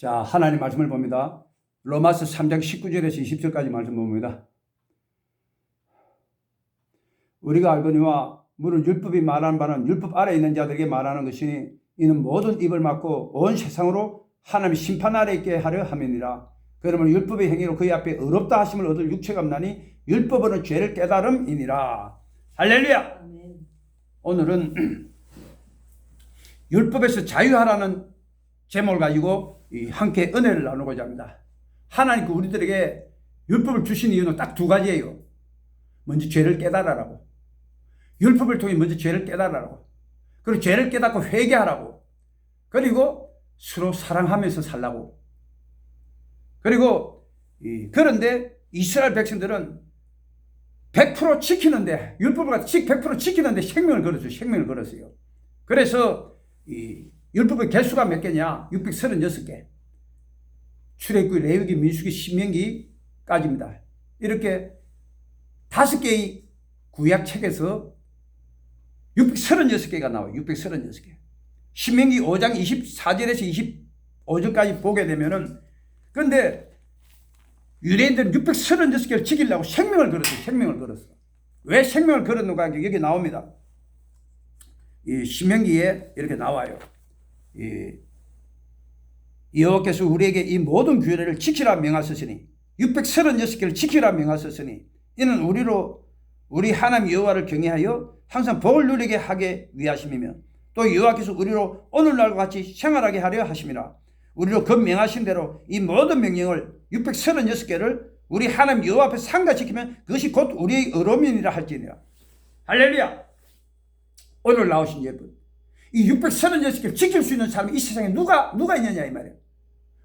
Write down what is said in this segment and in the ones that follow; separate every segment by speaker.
Speaker 1: 자, 하나님 말씀을 봅니다. 로마서 3장 19절에서 20절까지 말씀 봅니다. 우리가 알거니와 물은 율법이 말하는 바는 율법 아래에 있는 자들에게 말하는 것이니 이는 모든 입을 막고 온 세상으로 하나님의 심판 아래 있게 하려 함이니라. 그러면 율법의 행위로 그의 앞에 의롭다 하심을 얻을 육체가 없나니 율법은 죄를 깨달음이니라. 할렐루야. 아멘. 오늘은 율법에서 자유하라는 제목을 가지고 함께 은혜를 나누고자 합니다. 하나님께 우리들에게 율법을 주신 이유는 딱 두 가지예요. 먼저 죄를 깨달으라고. 율법을 통해 먼저 죄를 깨달으라고. 그리고 죄를 깨닫고 회개하라고. 그리고 서로 사랑하면서 살라고. 그리고 그런데 이스라엘 백성들은 100% 지키는데, 율법을 100% 지키는데 생명을 걸었어요. 생명을 걸었어요. 그래서 율법의 개수가 몇 개냐? 636개. 출애굽기, 레위기, 민수기, 신명기까지입니다. 이렇게 5개의 구약책에서 636개가 나와요. 636개. 신명기 5장 24절에서 25절까지 보게 되면은, 그런데 유대인들은 636개를 지키려고 생명을 걸었어요. 생명을 걸었어. 왜 생명을 걸었는가? 여기 나옵니다. 이 신명기에 이렇게 나와요. 여호와께서 우리에게 이 모든 규례를 지키라 명하셨으니, 636개를 지키라 명하셨으니 이는 우리 하나님 여호와를 경외하여 항상 복을 누리게 하게 위하심이며, 또 여호와께서 우리로 오늘날과 같이 생활하게 하려 하심이라. 우리로 그 명하신 대로 이 모든 명령을 636개를 우리 하나님 여호와 앞에 상가 지키면 그것이 곧 우리의 의로움이니라 할지니라. 할렐루야. 오늘 나오신 여러분, 이 636개를 지킬 수 있는 사람이 이 세상에 누가 있느냐 이 말이에요.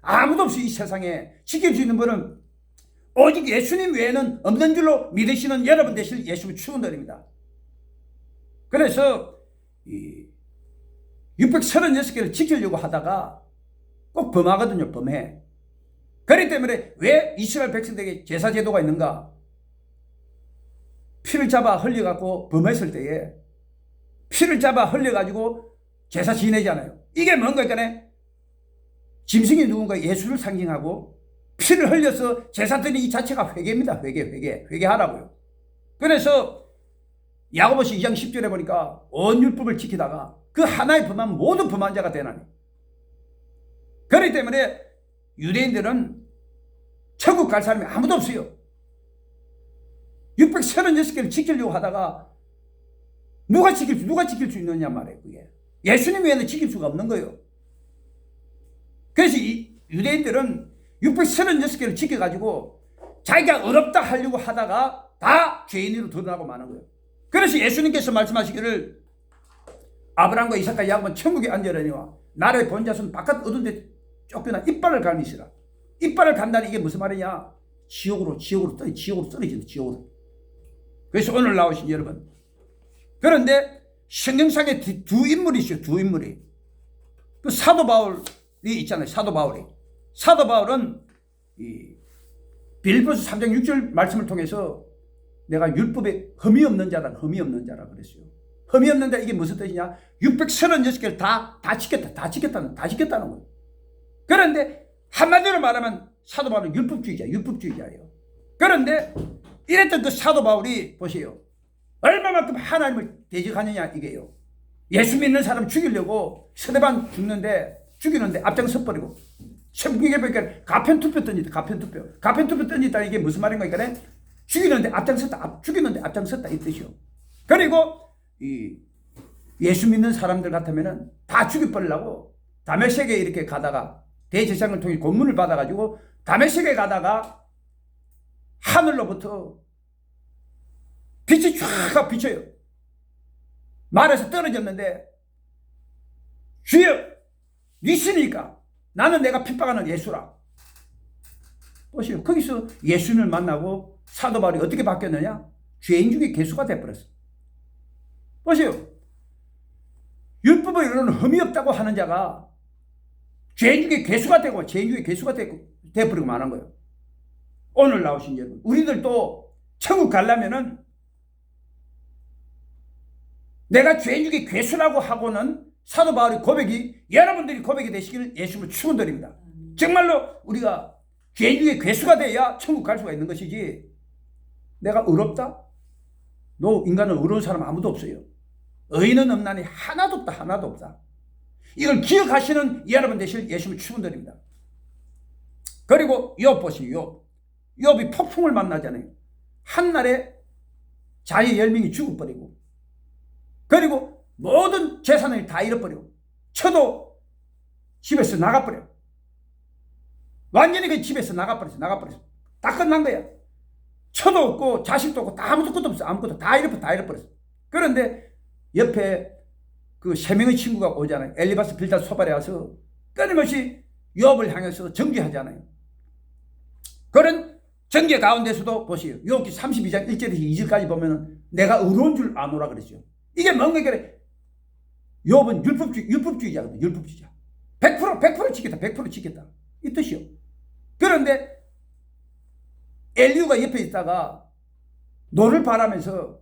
Speaker 1: 아무도 없이 이 세상에 지킬 수 있는 분은 오직 예수님 외에는 없는 줄로 믿으시는 여러분 되실 예수님을 축원드립니다. 그래서 이 636개를 지키려고 하다가 꼭 범하거든요. 범해. 그렇기 때문에 왜 이스라엘 백성들에게 제사 제도가 있는가? 피를 잡아 흘려갖고 범했을 때에 피를 잡아 흘려가지고 제사 지내잖아요. 이게 뭔가 있잖아요. 짐승이 누군가 예수를 상징하고 피를 흘려서 제사 드리는 이 자체가 회개입니다. 회개하라고요. 그래서 야고보서 2장 10절에 보니까 온 율법을 지키다가 그 하나에 범하면 모든 범한 자가 되나니. 그렇기 때문에 유대인들은 천국 갈 사람이 아무도 없어요. 636개를 지키려고 하다가 누가 지킬 수 있느냐 말이에요. 그게 예수님 외에는 지킬 수가 없는 거예요. 그래서 이 유대인들은 636개를 지켜가지고 자기가 어렵다 하려고 하다가 다 죄인으로 드러나고 마는 거예요. 그래서 예수님께서 말씀하시기를 아브라함과 이삭과 야곱은 천국에 앉으려니와 나라의 본 자손 바깥 어두운 데 쫓겨나 이빨을 갈미시라. 이빨을 간다는 이게 무슨 말이냐? 지옥으로 떨어진다. 지옥으로. 그래서 오늘 나오신 여러분, 그런데 성경상에 두 인물이 있어요. 두 인물이. 그 사도 바울이 있잖아요. 사도 바울은 이 빌립보서 3장 6절 말씀을 통해서 내가 율법에 흠이 없는 자라 그랬어요. 흠이 없는 자, 이게 무슨 뜻이냐? 636개를 다 지켰다는 거예요. 그런데 한마디로 말하면 사도 바울은 율법주의자예요. 그런데 이랬던 그 사도 바울이 보세요. 얼마만큼 하나님을 대적하느냐 이게요. 예수 믿는 사람 죽이려고 스데반 죽이는데 앞장서 버리고, 성경에 보니까 가편투표 던졌다. 이게 무슨 말인가? 그러니까 죽이는데 앞장섰다 이 뜻이요. 그리고 예수 믿는 사람들 같으면은 다 죽여버리려고 다메섹에 이렇게 가다가 대제사장을 통해 공문을 받아가지고 다메섹에 가다가 하늘로부터 빛이 쫙 비쳐요. 말에서 떨어졌는데, 주여 니시니까 나는 내가 핍박하는 예수라. 보시오. 거기서 예수님을 만나고 사도 바울이 어떻게 바뀌었느냐? 죄인 중에 개수가 돼버렸어. 보세요. 율법을 이루는 흠이 없다고 하는 자가 죄인 중에 개수가 돼버리고 마는 거예요. 오늘 나오신 여러분, 우리들도 천국 가려면은 내가 죄인 중에 괴수라고 하고는 사도 바울의 고백이 여러분들이 고백이 되시기를 예수님을 축원드립니다. 정말로 우리가 죄인 중에 괴수가 돼야 천국 갈 수가 있는 것이지, 내가 의롭다? 너 인간은 의로운 사람 아무도 없어요. 의인은 없나니 하나도 없다. 하나도 없다. 이걸 기억하시는 여러분 되실 예수님을 축원드립니다. 그리고 욥 보시오. 욥이 폭풍을 만나잖아요. 한날에 자기 10명이 죽어버리고, 그리고 모든 재산을 다 잃어버리고, 처도 집에서 나가버려. 완전히 그 집에서 나가버렸어. 다 끝난 거야. 처도 없고 자식도 없고 다 아무것도 없어. 아무것도 다 잃어버렸어. 그런데 옆에 그 3명의 친구가 오잖아요. 엘리바스, 빌닷, 소발에 와서 끊임없이 욥을 향해서 정죄하잖아요. 그런 정죄 가운데서도 보세요. 욥기 32장 1절에서 2절까지 보면은 내가 의로운 줄 아노라 그랬죠. 이게 뭔가 그래. 욥은 율법주의자거든. 율법주의자. 100% 지켰다. 100% 지켰다. 이 뜻이요. 그런데 엘리후가 옆에 있다가 노를 바라면서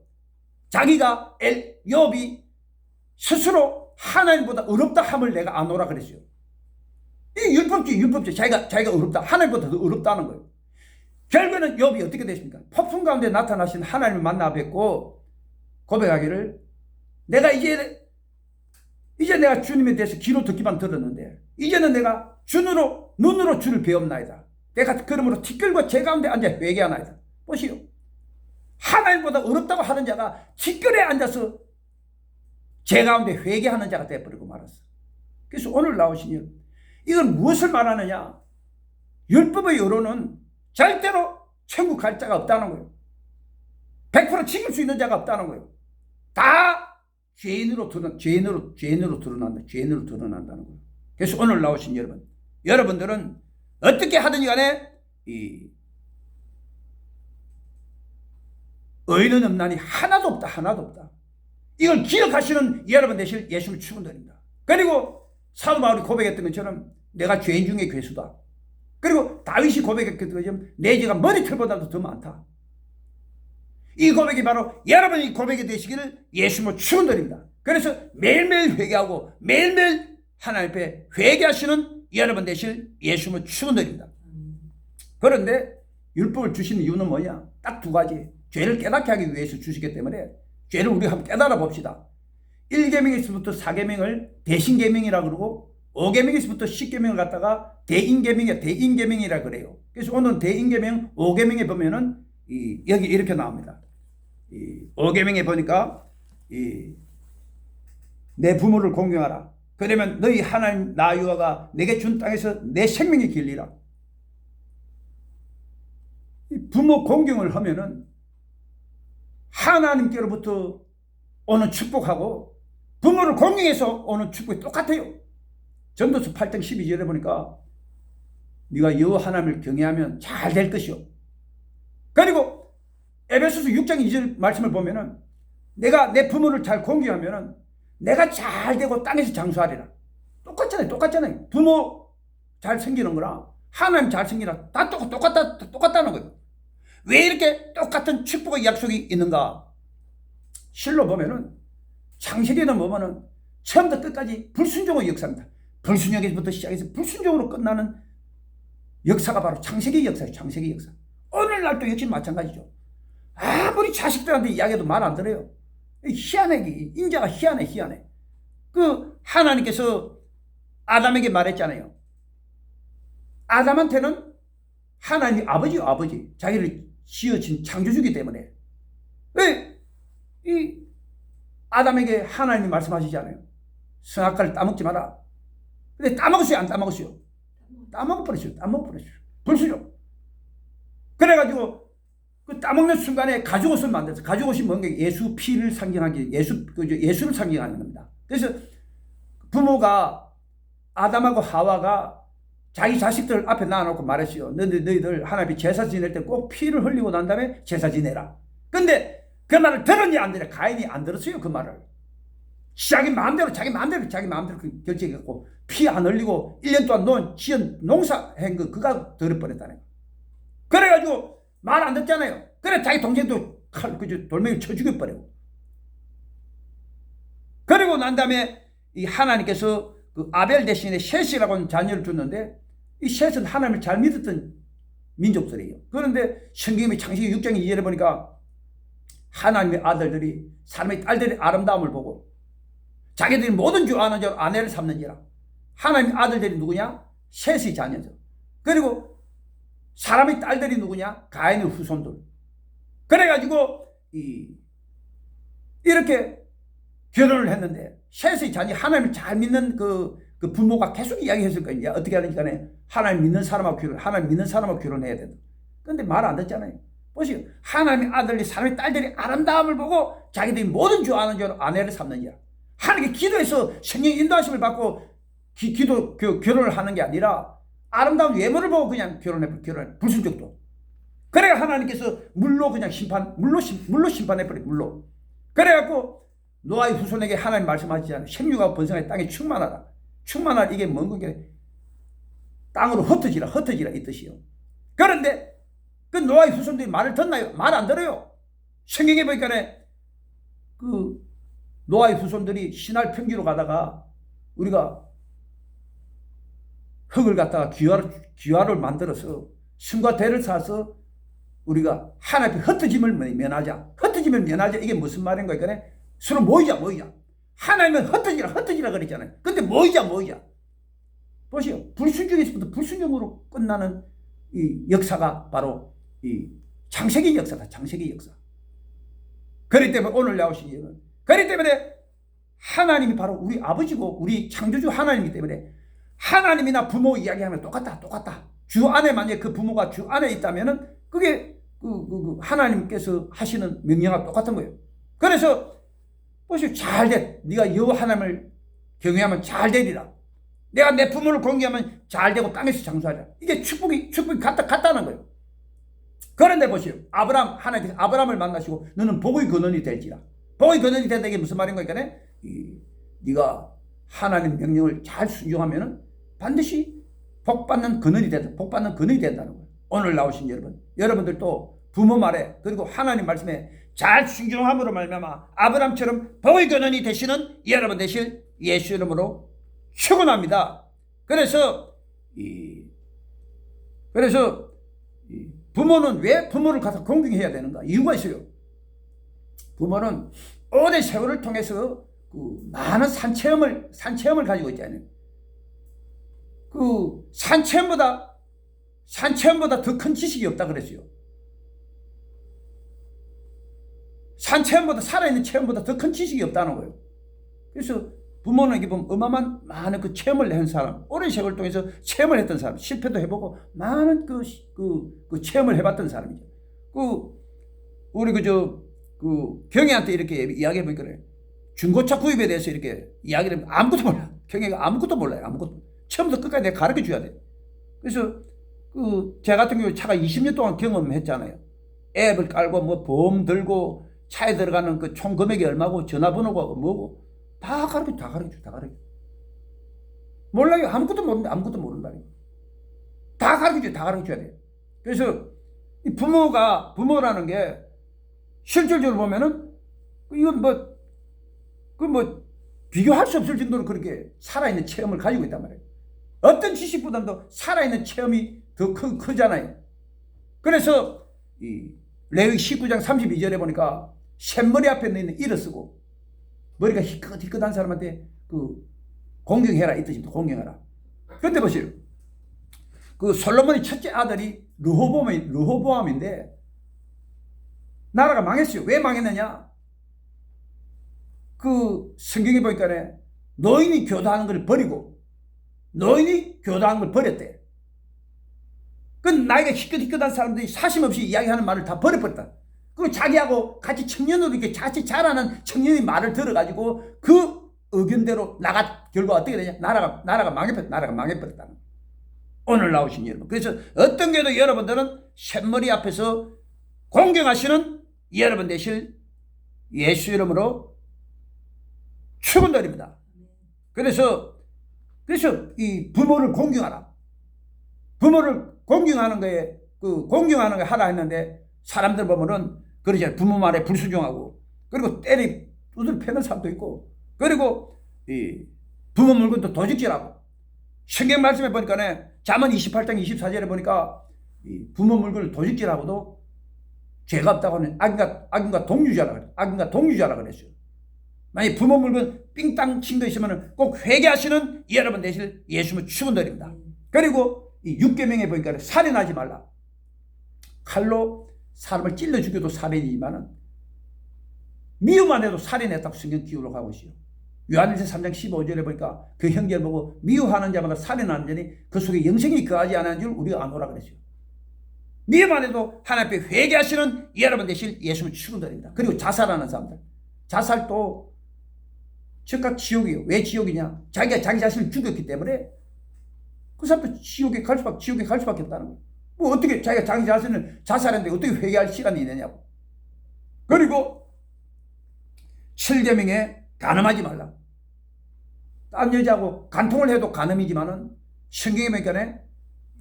Speaker 1: 자기가 욥이 스스로 하나님보다 어렵다 함을 내가 아노라 그랬어요. 이 율법주의. 자기가 어렵다. 하나님보다 더 어렵다는 거예요. 결국에는 욥이 어떻게 됐습니까? 폭풍 가운데 나타나신 하나님을 만나 뵙고 고백하기를, 내가 이제 내가 주님에 대해서 귀로 듣기만 들었는데 이제는 내가 눈으로 주를 배움나이다. 내가 그러므로 티끌과 제 가운데 앉아 회개하나이다. 보시오. 하나님보다 어렵다고 하는 자가 티끌에 앉아서 제 가운데 회개하는 자가 되어버리고 말았어. 그래서 오늘 나오신 일, 이건 무엇을 말하느냐? 율법의 여론은 절대로 천국 갈 자가 없다는 거예요. 100% 지킬 수 있는 자가 없다는 거예요. 다 죄인으로 드러난다는 거예요. 그래서 오늘 나오신 여러분들은 어떻게 하든지 간에 의인은 없나니 하나도 없다. 이걸 기억하시는 여러분 되실 예수를 축원드립니다. 그리고 사도 바울이 고백했던 것처럼 내가 죄인 중에 괴수다. 그리고 다윗이 고백했던 것처럼 내 죄가 머리털보다도 더 많다. 이 고백이 바로 여러분이 고백이 되시기를 예수님을 축원드립니다. 그래서 매일매일 회개하고 매일매일 하나님 앞에 회개하시는 여러분 되실 예수님을 축원드립니다. 그런데 율법을 주시는 이유는 뭐냐? 딱 두 가지. 죄를 깨닫게 하기 위해서 주시기 때문에 죄를 우리가 한번 깨달아 봅시다. 1계명에서부터 4계명을 대신계명이라 그러고 5계명에서부터 10계명을 갖다가 대인계명이라 그래요. 그래서 오늘 대인계명 5계명에 보면은 여기 이렇게 나옵니다. 5계명에 보니까 내 부모를 공경하라. 그러면 너희 하나님 나 여호와가 내게 준 땅에서 내 생명이 길리라. 부모 공경을 하면은 하나님께로부터 오는 축복하고 부모를 공경해서 오는 축복이 똑같아요. 전도서 8장 12절에 보니까 네가 여호와 하나님을 경외하면 잘 될 것이요. 그리고 에베소서 6장 2절 말씀을 보면은 내가 내 부모를 잘 공경하면은 내가 잘 되고 땅에서 장수하리라. 똑같잖아요. 부모 잘 생기는 거랑 하나님 잘 생기라 다 똑같다는 거예요. 왜 이렇게 똑같은 축복의 약속이 있는가? 실로 보면은 창세기는 보면은 처음부터 끝까지 불순종의 역사입니다. 불순종에서부터 시작해서 불순종으로 끝나는 역사가 바로 창세기 역사예요. 창세기 역사. 오늘날도 역시 마찬가지죠. 아무리 자식들한테 이야기해도 말 안 들어요. 희한해. 인자가 희한해. 그 하나님께서 아담에게 말했잖아요. 아담한테는 하나님이 아버지. 자기를 지어진 창조주기 때문에. 왜? 이 아담에게 하나님이 말씀하시잖아요. 선악과를 따먹지 마라. 근데 따먹었어요? 안 따먹었어요? 따먹어버렸어요. 불순종. 그래가지고 그 따먹는 순간에 가죽옷을 만들었어요. 가죽옷이 뭔가 예수 피를 상징하기, 예수를 상징하는 겁니다. 그래서 부모가 아담하고 하와가 자기 자식들 앞에 놔놓고 말했어요. 너희들 하나님 제사 지낼 때 꼭 피를 흘리고 난 다음에 제사 지내라. 근데 그 말을 들었냐 안 들었냐? 가인이 안 들었어요. 그 말을. 자기 마음대로 결정해갖고 피 안 흘리고 1년 동안 지은 농사한 거 그가 들어버렸다는 거. 그래가지고 말 안 듣잖아요. 그래 자기 동생도 돌멩이 쳐 죽여버리고. 그리고 난 다음에 이 하나님께서 그 아벨 대신에 셋이라고 하는 자녀를 줬는데 이 셋은 하나님을 잘 믿었던 민족들이에요. 그런데 성경의 창세기 6장 2절에 보니까 하나님의 아들들이 사람의 딸들의 아름다움을 보고 자기들이 모든 주 아는 자로 아내를 삼는지라. 하나님의 아들들이 누구냐? 셋의 자녀죠. 그리고 사람의 딸들이 누구냐? 가인의 후손들. 그래가지고 이렇게 결혼을 했는데 셋의 자녀 하나님을 잘 믿는 그 부모가 계속 이야기했을 거예요. 어떻게 하는지 간에 하나님 믿는 사람하고 하나님 믿는 사람하고 결혼해야 된다. 그런데 말 안 듣잖아요. 보시오. 하나님의 아들이 사람의 딸들이 아름다움을 보고 자기들이 모든 주 아는 자로 아내를 삼는지라. 하나님께 기도해서 성령 인도하심을 받고 결혼을 하는 게 아니라 아름다운 외모를 보고 그냥 결혼해 불순종도. 그래가 하나님께서 물로 그냥 물로 심판해버려. 물로. 그래갖고 노아의 후손에게 하나님 말씀하시지 않아요. 생육하고 번성하여 땅에 충만하라. 충만할 이게 뭔 게 땅으로 흩어지라 이 뜻이요. 그런데 그 노아의 후손들이 말을 듣나요? 말 안 들어요. 성경에 보니까 그 노아의 후손들이 신할 평지로 가다가 우리가 흙을 갖다가 귀화를 만들어서 신과 대를 사서 우리가 하나님의 흩어짐을 면하자. 흩어짐을 면하자. 이게 무슨 말인 거야? 그러니까 서로 모이자. 하나님은 흩어지라 그랬잖아요. 근데 모이자. 보시오. 불순종에서부터 불순종으로 끝나는 이 역사가 바로 이 창세기 역사다. 창세기 역사. 그렇기 때문에 오늘 나오신 이유는 그렇기 때문에 하나님이 바로 우리 아버지고 우리 창조주 하나님이기 때문에 하나님이나 부모 이야기하면 똑같다. 주 안에 만약에 그 부모가 주 안에 있다면은 그게 하나님께서 하시는 명령과 똑같은 거예요. 그래서 보시오. 잘돼. 네가 여호와 하나님을 경외하면 잘 되리라. 내가 내 부모를 공경하면 잘 되고 땅에서 장수하리라. 이게 축복이 같다는 거예요. 그런데 보시오. 하나님께서 아브라함을 만나시고 너는 복의 근원이 될지라. 복의 근원이 된다. 이게 무슨 말인 거니까 네가 하나님 명령을 잘 순종하면은 반드시 복받는 근원이 된다는 거예요. 오늘 나오신 여러분들도 부모 말에 그리고 하나님 말씀에 잘 순종함으로 말미암아 아브라함처럼 복의 근원이 되시는 여러분 되실 예수 이름으로 축원합니다. 그래서 부모는 왜 부모를 가서 공경해야 되는가? 이유가 있어요. 부모는 오랜 세월을 통해서 많은 산체험을 가지고 있잖아요. 그 산체험보다 더 큰 지식이 없다 그랬어요. 산체험보다 살아있는 체험보다 더 큰 지식이 없다는 거예요. 그래서 부모는 이게 보면 어마어마한 많은 그 체험을 한 사람, 오랜 세월을 통해서 체험을 했던 사람, 실패도 해보고 많은 그 체험을 해봤던 사람이죠. 우리 경혜한테 이렇게 이야기해보니까 그래. 중고차 구입에 대해서 이렇게 이야기를 하면 아무것도 몰라. 경혜가 아무것도 몰라요. 처음부터 끝까지 내가 가르쳐 줘야 돼. 그래서 제 같은 경우 차가 20년 동안 경험했잖아요. 앱을 깔고 보험 들고 차에 들어가는 그 총 금액이 얼마고 전화번호가 뭐고 다 가르쳐. 몰라요. 아무것도 모른다니. 다 가르쳐줘야 돼요. 그래서 이 부모라는 게 실질적으로 보면은 이건 비교할 수 없을 정도로 그렇게 살아있는 체험을 가지고 있단 말이에요. 어떤 지식보다도 살아있는 체험이 더 크잖아요. 그래서 이 레위기 19장 32절에 보니까 샘머리 앞에 있는 일을 쓰고 머리가 희끗희끗한 사람한테 공경해라 이 뜻입니다. 공경해라. 그런데 보세요. 솔로몬의 첫째 아들이 르호보암인데 나라가 망했어요. 왜 망했느냐? 성경에 보니까 노인이 교도하는 걸 버렸대. 나이가 희끗희끗한 사람들이 사심 없이 이야기하는 말을 다 버려버렸다. 그리고 자기하고 같이 청년으로 이렇게 같이 자라는 청년의 말을 들어가지고 그 의견대로 결과 어떻게 되냐? 나라가 망해버렸다. 오늘 나오신 여러분. 그래서 어떤 게도 여러분들은 샘머리 앞에서 공경하시는 여러분 되실 예수 이름으로 축원드립니다. 그래서 이 부모를 공경하라. 부모를 공경하는 거에 공경하는 거 하라 했는데 사람들 보면은 그러잖아요. 부모 말에 불순종하고 그리고 두들 패는 사람도 있고 그리고 이 부모 물건도 도둑질하고 성경 말씀에 보니까 잠언 28장 24절에 보니까 부모 물건을 도둑질하고도 죄가 없다고 하는 악인과 동류자라 그랬어요. 만약 부모 물건 삥땅 친 거 있으면 꼭 회개하시는 여러분 되실 예수님을 축원드립니다. 그리고 이 6계명에 보니까 살인하지 말라. 칼로 사람을 찔러 죽여도 살인이지만은 미움 안 해도 살인했다고 성경 기록하고 있어요. 요한일서 3장 15절에 보니까 그 형제를 보고 미워하는 자마다 살인하는 자니 그 속에 영생이 거하지 않은 줄 우리가 아노라 그랬어요. 미움 안 해도 하나님 앞에 회개하시는 여러분 되실 예수님을 축원드립니다. 그리고 자살하는 사람들, 자살도 즉각 지옥이에요. 왜 지옥이냐? 자기가 자기 자신을 죽였기 때문에 그 사람도 지옥에 갈 수밖에 없다는 거예요. 뭐 어떻게 자기가 자기 자신을 자살했는데 어떻게 회개할 시간이 있느냐고. 그리고 7계명에 간음하지 말라. 딴 여자하고 간통을 해도 간음이지만은 성경에 보니까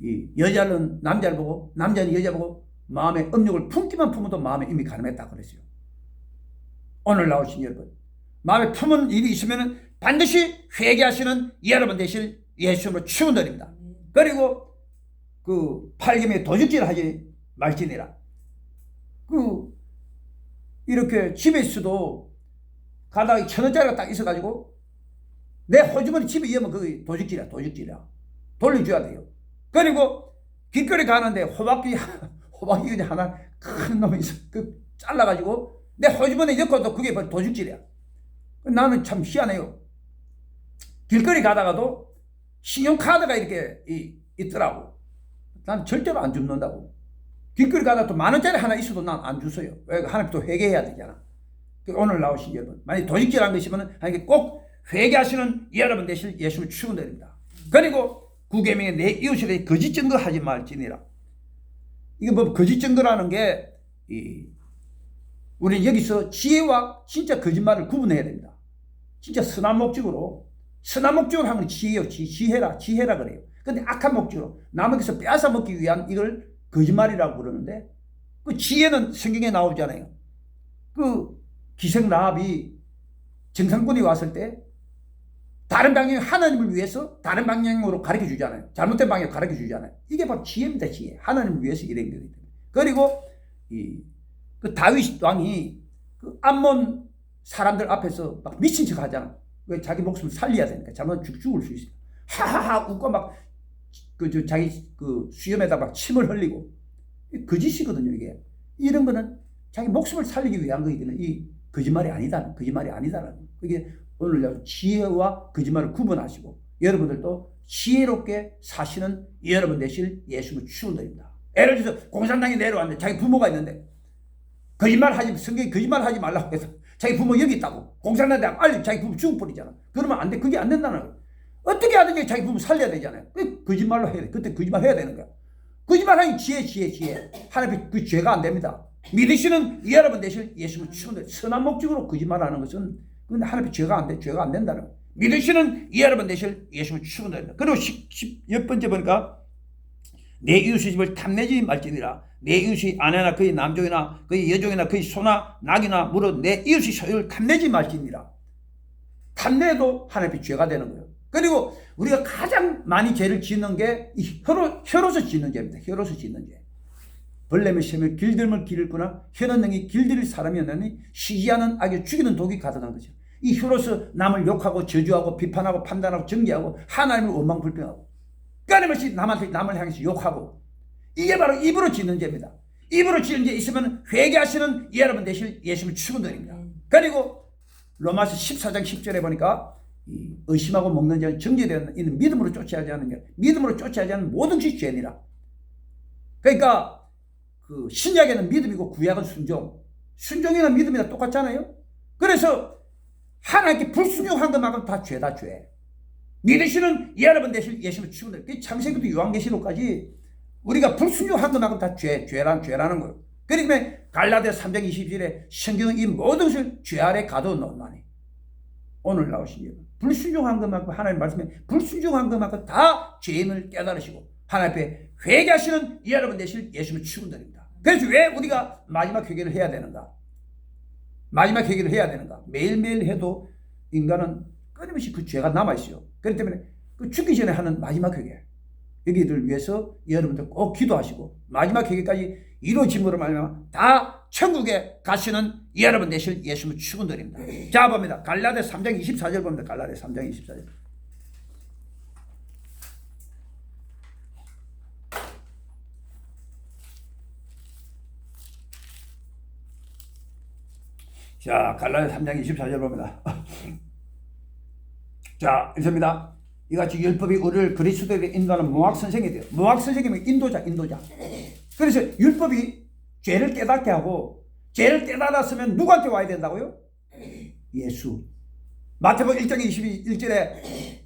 Speaker 1: 이 여자는 남자를 보고 남자는 여자 보고 마음에 음욕을 품기만 품어도 마음에 이미 간음했다 그랬어요. 오늘 나오신 여러분, 마음에 품은 일이 있으면 반드시 회개하시는 여러분 되실 예수님으로 축원드립니다. 그리고 그 8계명에 도둑질 하지 말지니라. 이렇게 집에 있어도 가다가 1,000원짜리가 딱 있어가지고 내 호주머니 집에 있으면 그게 도둑질이야. 돌려줘야 돼요. 그리고 길거리 가는데 호박이 하나 큰 놈이 있어. 잘라가지고 내 호주머니에 넣고도 그게 도둑질이야. 나는 참 희한해요. 길거리 가다가도 신용카드가 이렇게 있더라고. 난 절대로 안 줍는다고. 길거리 가다가 또 10,000원짜리 하나 있어도 난 안 주세요. 왜? 하나님 또 회개해야 되잖아. 오늘 나오신 여러분, 만약 도둑질한 거 있으면 하나님께 꼭 회개하시는 여러분 되실 예수님을 축원드립니다. 그리고 9계명에 내 이웃에 거짓 증거하지 말지니라. 이게 뭐 거짓 증거라는 게 우리는 여기서 지혜와 진짜 거짓말을 구분해야 됩니다. 진짜 선한 목적으로 하는 건 지혜요. 지혜라 그래요. 근데 악한 목적으로 남에게서 빼앗아 먹기 위한 이걸 거짓말이라고 부르는데, 그 지혜는 성경에 나오잖아요. 그 기생 라합이 정상군이 왔을 때 다른 방향, 하나님을 위해서 다른 방향으로 가르쳐 주잖아요. 잘못된 방향으로 가르쳐 주잖아요. 이게 바로 지혜입니다. 지혜. 하나님을 위해서 이런 거기 때문에. 그리고 그 다윗 왕이 그 암몬 사람들 앞에서 막 미친 척 하잖아. 왜? 자기 목숨을 살려야 되니까. 잘못 죽을 수 있어요. 하하하 웃고 막 자기 그 수염에다 막 침을 흘리고. 거짓이거든요, 이게. 이런 거는 자기 목숨을 살리기 위한 거기 때문에 이 거짓말이 아니다는. 그게 오늘 지혜와 거짓말을 구분하시고 여러분들도 지혜롭게 사시는 여러분 되실 예수님을 축원드립니다. 예를 들어서 공산당이 내려왔는데 자기 부모가 있는데 성경이 거짓말하지 말라고 해서 자기 부모 여기 있다고 공산당한테 알리면 자기 부모 죽어버리잖아. 그러면 안 돼. 그게 안 된다는 거예요. 어떻게 하든지 자기 부모 살려야 되잖아요. 거짓말로 해야 돼. 그때 거짓말 해야 되는 거야. 거짓말하니 지혜. 하나님 그 죄가 안 됩니다. 믿으시는 여러분 되실 예수님을 축원드립니다. 선한 목적으로 거짓말하는 것은 근데 하나님 죄가 안 된다는 거예요. 믿으시는 여러분 되실 예수님을 축원드립니다. 그리고 10번째 보니까 내 이웃의 집을 탐내지 말지니라. 내 이웃이 아내나 그의 남종이나 그의 여종이나 그의 소나 낙이나 무릇 내 이웃의 소유를 탐내지 말지니라. 탐내도 하나님의 죄가 되는 거예요. 그리고 우리가 가장 많이 죄를 짓는 게 이 혀로서 짓는 죄입니다. 혀로서 짓는 죄. 벌레며 새며 길들면 길을 끄나 혀는 능히 길들일 사람이었느니 시기하는 악에 죽이는 독이 가득한 거죠. 이 혀로서 남을 욕하고 저주하고 비판하고 판단하고 정죄하고 하나님을 원망불평하고 끊임없이 남을 향해서 욕하고, 이게 바로 입으로 짓는 죄입니다. 입으로 짓는 죄 있으면 회개하시는 여러분 되실 예수님을 축원드립니다. 그리고 로마서 14장 10절에 보니까 의심하고 먹는 자는 정죄되는 이는 믿음으로 쫓아야지 않는 게 믿음으로 쫓아야지 않는 모든 것이 죄니라. 그러니까 그 신약에는 믿음이고 구약은 순종이나 믿음이나 똑같잖아요. 그래서 하나님께 불순종한 것만큼 다 죄다 죄. 믿으시는 여러분 되실 예수님을 축원드립니다. 창세기부터 요한계시록까지 우리가 불순종한 것만큼 다 죄라는 거예요. 그러니까 갈라디아서 3장 20절에 성경은 이 모든 것을 죄 아래 가둬놓으나니, 오늘 나오신 여러분, 불순종한 것만큼 하나님 말씀에 불순종한 것만큼 다 죄인을 깨달으시고 하나님 앞에 회개하시는 여러분 되실 예수님을 축원드립니다. 그래서 왜 우리가 마지막 회개를 해야 되는가? 매일매일 해도 인간은 끊임없이 그 죄가 남아있어요. 그렇기 때문에 그 죽기 전에 하는 마지막 회개. 여기들 위해서 여러분들 꼭 기도하시고 마지막 회개까지 이루어짐으로 말미암아 다 천국에 가시는 여러분 되실 예수님을 축원드립니다. 자 봅니다. 갈라데 3장 24절 봅니다. 갈라데 3장 24절. 자, 갈라데 3장 24절 봅니다. 자, 읽습니다. 이같이 율법이 우리를 그리스도에게 인도하는 모학 선생이 돼요. 모학 선생이면 인도자. 그래서 율법이 죄를 깨닫게 하고 죄를 깨달았으면 누구한테 와야 된다고요? 예수. 마태복음 1장 21절에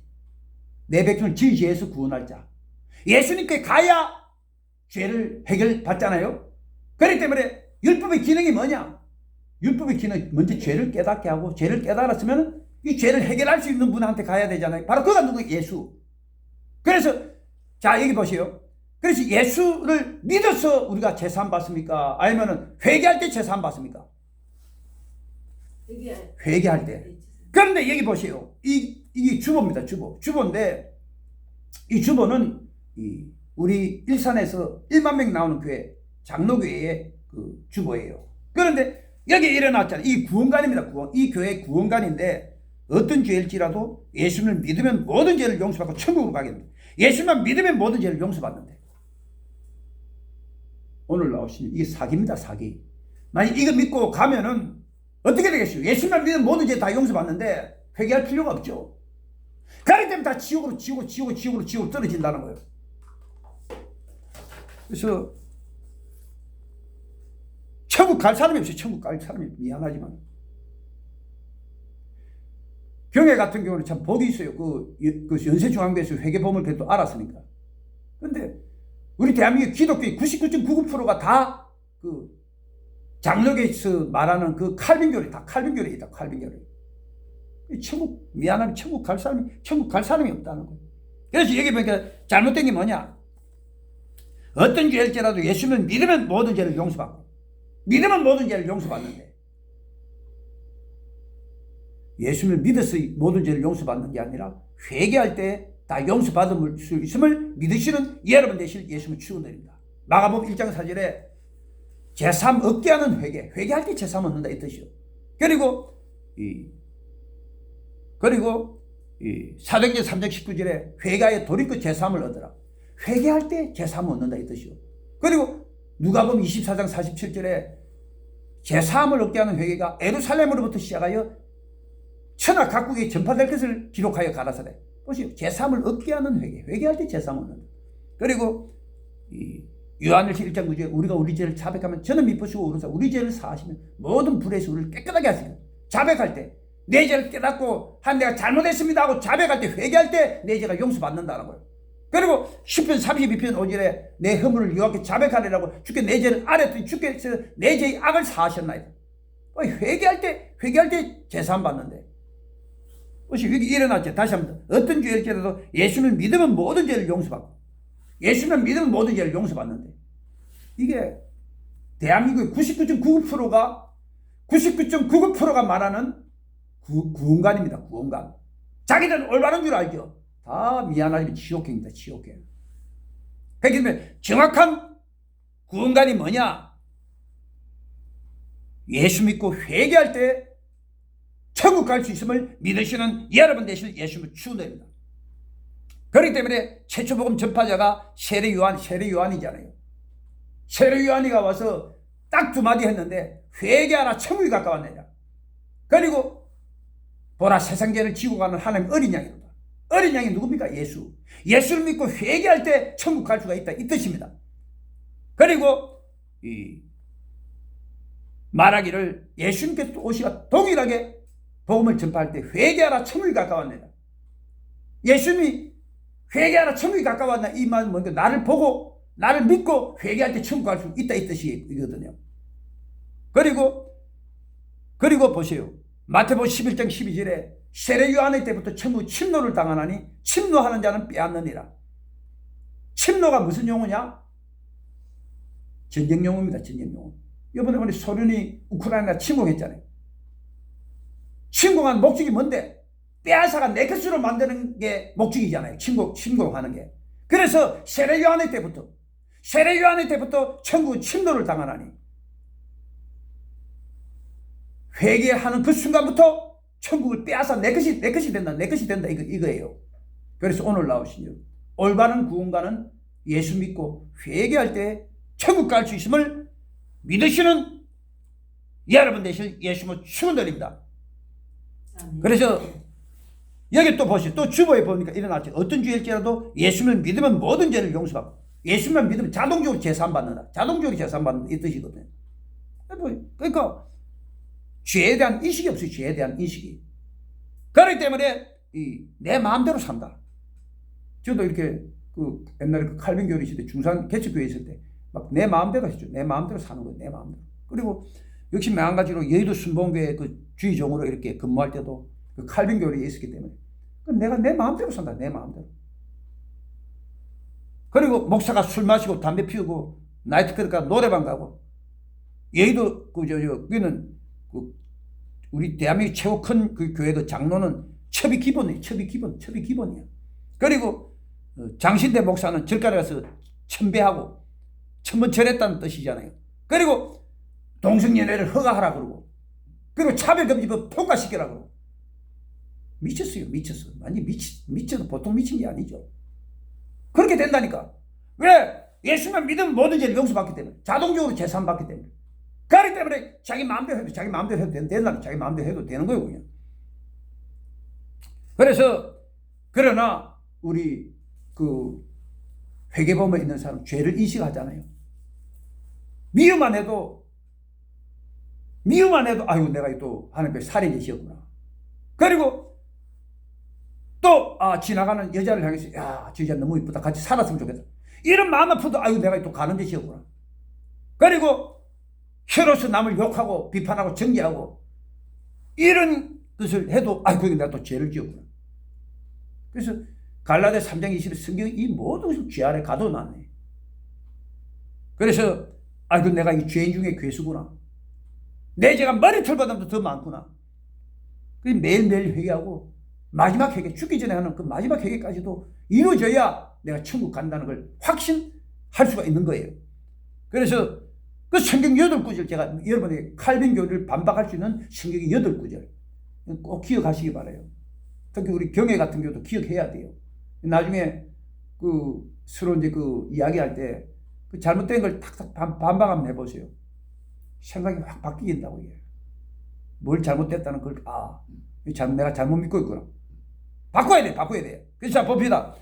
Speaker 1: 내 백성을 지 죄에서 구원할 자. 예수님께 가야 죄를 해결받잖아요. 그렇기 때문에 율법의 기능이 뭐냐? 율법의 기능 먼저 죄를 깨닫게 하고 죄를 깨달았으면 이 죄를 해결할 수 있는 분한테 가야 되잖아요. 바로 그가 누구? 예수. 그래서 자 여기 보세요. 그래서 예수를 믿어서 우리가 제사함 받습니까? 아니면은 회개할 때 제사함 받습니까? 회개할 때. 그런데 여기 보세요. 이게 주보입니다. 주보인데 이 주보는 우리 일산에서 1만 명 나오는 교회 장로교회의 그 주보예요. 그런데 여기 일어났잖아요. 이 구원관입니다. 이 교회 구원관인데 어떤 죄일지라도 예수님을 믿으면 모든 죄를 용서받고 천국으로 가게 됩니다. 예수만 믿으면 모든 죄를 용서받는데 오늘 나오신 이게 사기입니다. 사기. 만약 이거 믿고 가면은 어떻게 되겠어요? 예수만 믿으면 모든 죄 다 용서받는데 회개할 필요가 없죠. 그렇기 때문에 다 지옥으로 떨어진다는 거예요. 그래서 천국 갈 사람이 없어요. 천국 갈 사람이 미안하지만 경혜 같은 경우는 참 복이 있어요. 그 연세중앙교회에서 회계보험을 그래도 알았으니까. 근데 우리 대한민국 기독교의 99.99%가 다 그 장로교에서 말하는 그 칼빈교리 다 칼빈교리이다. 칼빈교리. 천국 미안하면 천국 갈 사람이 없다는 거예요. 그래서 여기 보니까 잘못된 게 뭐냐? 어떤 죄일지라도 예수님을 믿으면 모든 죄를 용서받고 믿으면 모든 죄를 용서받는데 예수님을 믿어서 모든 죄를 용서받는 게 아니라 회개할 때 다 용서받을 수 있음을 믿으시는 여러분 되실 예수님을 축원드립니다. 마가복음 1장 4절에 제삼 얻게 하는 회개할 때 제삼 얻는다 이 뜻이요. 그리고 사도행전 3장 19절에 회개하여 돌이켜 제삼을 얻으라. 회개할 때 제삼 얻는다 이 뜻이요. 그리고 누가복음 24장 47절에 제사함을 얻게 하는 회개가 예루살렘으로부터 시작하여 천하 각국에 전파될 것을 기록하여 가라사대. 보시오. 제사함을 얻게 하는 회개할 때 제사함을 얻는다. 그리고 요한일서 1장 9절에 우리가 우리 죄를 자백하면 저는 미쁘시고 오른사 우리 죄를 사하시면 모든 불에서 우리를 깨끗하게 하시는. 자백할 때 내 죄를 깨닫고 내가 잘못했습니다 하고 자백할 때 회개할 때 내 죄가 용서받는다는 거예요. 그리고 10편 32편 5절에 내 허물을 여호와께 자백하리라고 주께 내 죄를 아뢰더니 주께서 내 죄의 악을 사하셨나이다. 회개할 때 제사함 받는데 혹시 여기 일어났죠. 다시 한번 어떤 죄일지라도 예수를 믿으면 모든 죄를 용서받고 예수를 믿으면 모든 죄를 용서받는데 이게 대한민국의 99.99%가 말하는 구원관입니다. 구원관. 자기들은 올바른 줄 알죠. 다 미안하지만 지옥행입니다. 지옥행. 그러니까 정확한 구원관이 뭐냐? 예수 믿고 회개할 때 천국 갈 수 있음을 믿으시는 여러분 되실 예수님을 축원드립니다. 그렇기 때문에 최초 복음 전파자가 세례 요한이잖아요. 세례 요한이가 와서 딱 두 마디 했는데 회개하라 천국이 가까웠느냐. 그리고 보라 세상 죄를 지고 가는 하나님 어린 양이로다. 어린 양이 누굽니까? 예수. 예수를 믿고 회개할 때 천국 갈 수가 있다 이 뜻입니다. 그리고 말하기를 예수님께서 오시가 동일하게 복음을 전파할 때 회개하라 천국이 가까웠느냐. 예수님이 회개하라 천국이 가까웠나 이 말은 뭔가 나를 보고 나를 믿고 회개할 때 천국 갈 수 있다 이 뜻이거든요. 그리고 보세요. 마태복음 11장 12절에 세례 요한의 때부터 천국 침노를 당하나니 침노하는 자는 빼앗느니라. 침노가 무슨 용어냐? 전쟁 용어입니다. 전쟁 용어. 이번에 우리 소련이 우크라이나 침공했잖아요. 침공한 목적이 뭔데? 빼앗아가 내 것으로 만드는 게 목적이잖아요. 침공하는 게. 그래서 세례 요한의 때부터 천국은 침노를 당하나니 회개하는 그 순간부터 천국을 빼앗아 내 것이 된다 이거예요. 그래서 오늘 나오신 여러분, 올바른 구원가는 예수 믿고 회개할 때 천국 갈 수 있음을 믿으시는 여러분 되실 예수님을 축원드립니다. 그래서 여기 또 보시죠. 또 주보에 보니까 일어났죠. 어떤 죄일지라도 예수님을 믿으면 모든 죄를 용서받고, 예수님만 믿으면 자동적으로 제사받는다. 자동적으로 제사받는다 이 뜻이거든요. 그러니까 죄에 대한 인식이 없어요. 죄에 대한 인식이. 그렇기 때문에 내 마음대로 산다. 저도 이렇게 옛날에 칼빈 교회 있을 때 중산 개척교회 있을 때 막 내 마음대로 했죠. 내 마음대로 사는 거예요. 내 마음대로. 그리고 역시 마찬가지로 여의도 순복음교회 주의종으로 이렇게 근무할 때도 칼빈 교회에 있었기 때문에 내가 내 마음대로 산다. 내 마음대로. 그리고 목사가 술 마시고 담배 피우고 나이트클럽 가고 노래방 가고, 여의도 거기는 우리 대한민국 최고 큰 그 교회 그 장로는 첩이 기본이에요. 첩이 기본이야. 그리고 장신대 목사는 절간에 가서 천배하고 천번 절했다는 뜻이잖아요. 그리고 동성연애를 허가하라 그러고, 그리고 차별금지법 통과시키라 그러고. 미쳤어요. 완전 미쳐도 보통 미친 게 아니죠. 그렇게 된다니까. 왜? 예수만 믿으면 모든 죄를 용서받기 때문에, 자동적으로 재산받기 때문에. 그렇기 때문에 자기 마음대로 해도 된다. 자기 마음대로 해도 되는 거예요, 그냥. 그래서 그러나 우리 회개범에 있는 사람 죄를 인식하잖아요. 미움만 해도 아이고 내가 또 하나님께 살인죄 지었구나. 그리고 또 지나가는 여자를 향해서 야, 저 여자 너무 이쁘다. 같이 살았으면 좋겠다. 이런 마음 아프도 아이고 내가 또 가는죄 지었구나. 그리고 혀로서 남을 욕하고 비판하고 정죄하고 이런 것을 해도 아이고 내가 또 죄를 지었구나. 그래서 갈라디아 3장 20에 성경이 이 모든 것을 죄 아래 가둬놨네. 그래서 아이고 내가 이 죄인 중에 괴수구나. 내 죄가 머리털보다도 더 많구나. 매일매일 회개하고 마지막 회개, 죽기 전에 하는 그 마지막 회개까지도 이루어져야 내가 천국 간다는 걸 확신할 수가 있는 거예요. 그래서 그 성경 8구절, 제가 여러분에게 칼빈 교리를 반박할 수 있는 성경이 8구절 꼭 기억하시기 바라요. 특히 우리 경외 같은 경우도 기억해야 돼요. 나중에 서로 이제 이야기할 때 잘못된 걸 탁탁 반박 한번 해보세요. 생각이 확 바뀌긴다고 이게. 뭘 잘못됐다는 걸 내가 잘못 믿고 있구나. 바꿔야 돼. 그래서 자 봅시다.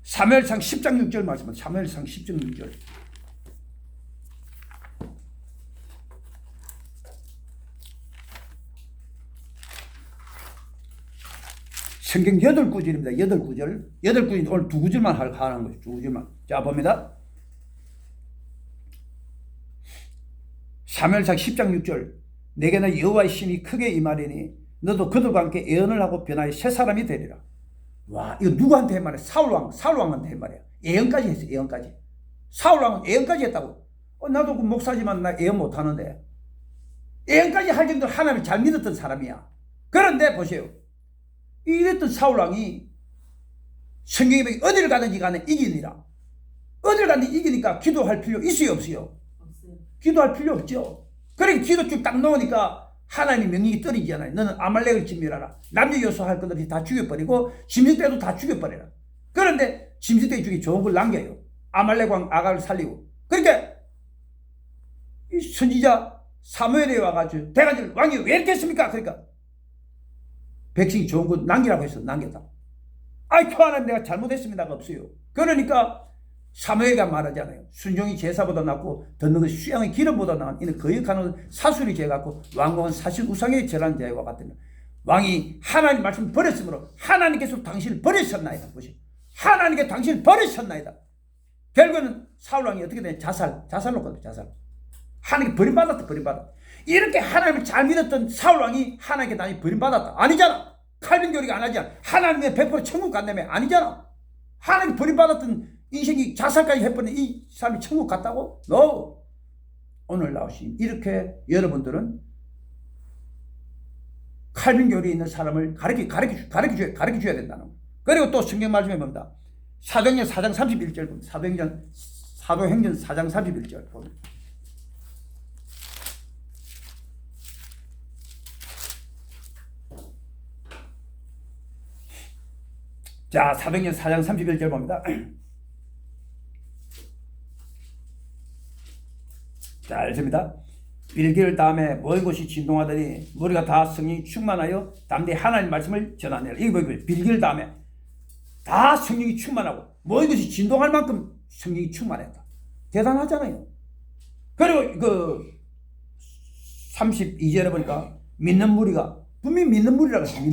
Speaker 1: 사무엘상 10장 6절 말씀은 사무엘상 10장 6절. 성경 8구절입니다. 8구절. 오늘 2구절만 하는 거죠. 2구절만. 자, 봅니다. 사무엘상 10장 6절. 내게는 여호와의 신이 크게 임하리니 너도 그들과 함께 예언을 하고 변화의 새 사람이 되리라. 와, 이거 누구한테 한 말이야? 사울왕한테 한 말이야. 예언까지 했어. 예언까지. 사울왕은 예언까지 했다고. 나도 목사지만 나 예언 못하는데. 예언까지 할 정도로 하나님을 잘 믿었던 사람이야. 그런데 보세요. 이랬던 사울왕이 성경에 보면 어디를 가든지 간에 이기니라. 어디를 가든지 이기니까 기도할 필요 있어요, 없어요? 기도할 필요 없죠. 그러니까 기도 쭉 딱 넣으니까 하나님 명령이 떨어지잖아요. 너는 아말렉을 진멸하라. 남녀 여소 할 것들이 다 죽여버리고 짐승떼도 다 죽여버려라. 그런데 짐승떼 중에 좋은 걸 남겨요. 아말렉 왕 아가를 살리고. 그러니까 이 선지자 사무엘에 와가지고 대가들 왕이 왜 이렇게 했습니까? 그러니까 백성이 좋은 거 남기라고 해서 남겼다. 하나님 내가 잘못했습니다가 없어요. 그러니까 사무엘가 말하잖아요. 순종이 제사보다 낫고 듣는 것이 수양의 기름보다 나은 이는 거역하는 사술이 죄 같고 왕궁은 사실 우상의 절한 죄와 같으며 왕이 하나님 말씀 버렸으므로 하나님께서 당신을 버리셨나이다. 보시. 하나님께 당신을 버리셨나이다. 결국은 사울왕이 어떻게 되냐? 자살로 갔다. 자살. 하나님께 버림받았다. 이렇게 하나님을 잘 믿었던 사울왕이 하나님께 다시 버림받았다. 아니잖아. 칼빈 교리가 안 하잖아. 하나님의 100% 천국 간다며. 아니잖아. 하나님 버림받았던 인생이 자살까지 해버린 이 사람이 천국 갔다고? No. 오늘 나오신 이렇게 여러분들은 칼빈 교리에 있는 사람을 가르쳐줘야 된다는 거예요. 그리고 또 성경 말씀에 봅니다. 사도행전 4장 31절 봅니다. 사도행전 4장 31절 봅니다. 자, 사도행전 4장 31절 봅니다. 자, 읽습니다. 빌기를 다음에 모인 곳이 진동하더니 머리가 다 성령이 충만하여 담대히 하나님 말씀을 전하니라. 이거 빌기를 다음에 다 성령이 충만하고 모인 곳이 진동할 만큼 성령이 충만했다. 대단하잖아요. 그리고 그 32절에 보니까 믿는 무리가, 분명히 믿는 무리라고 했어요.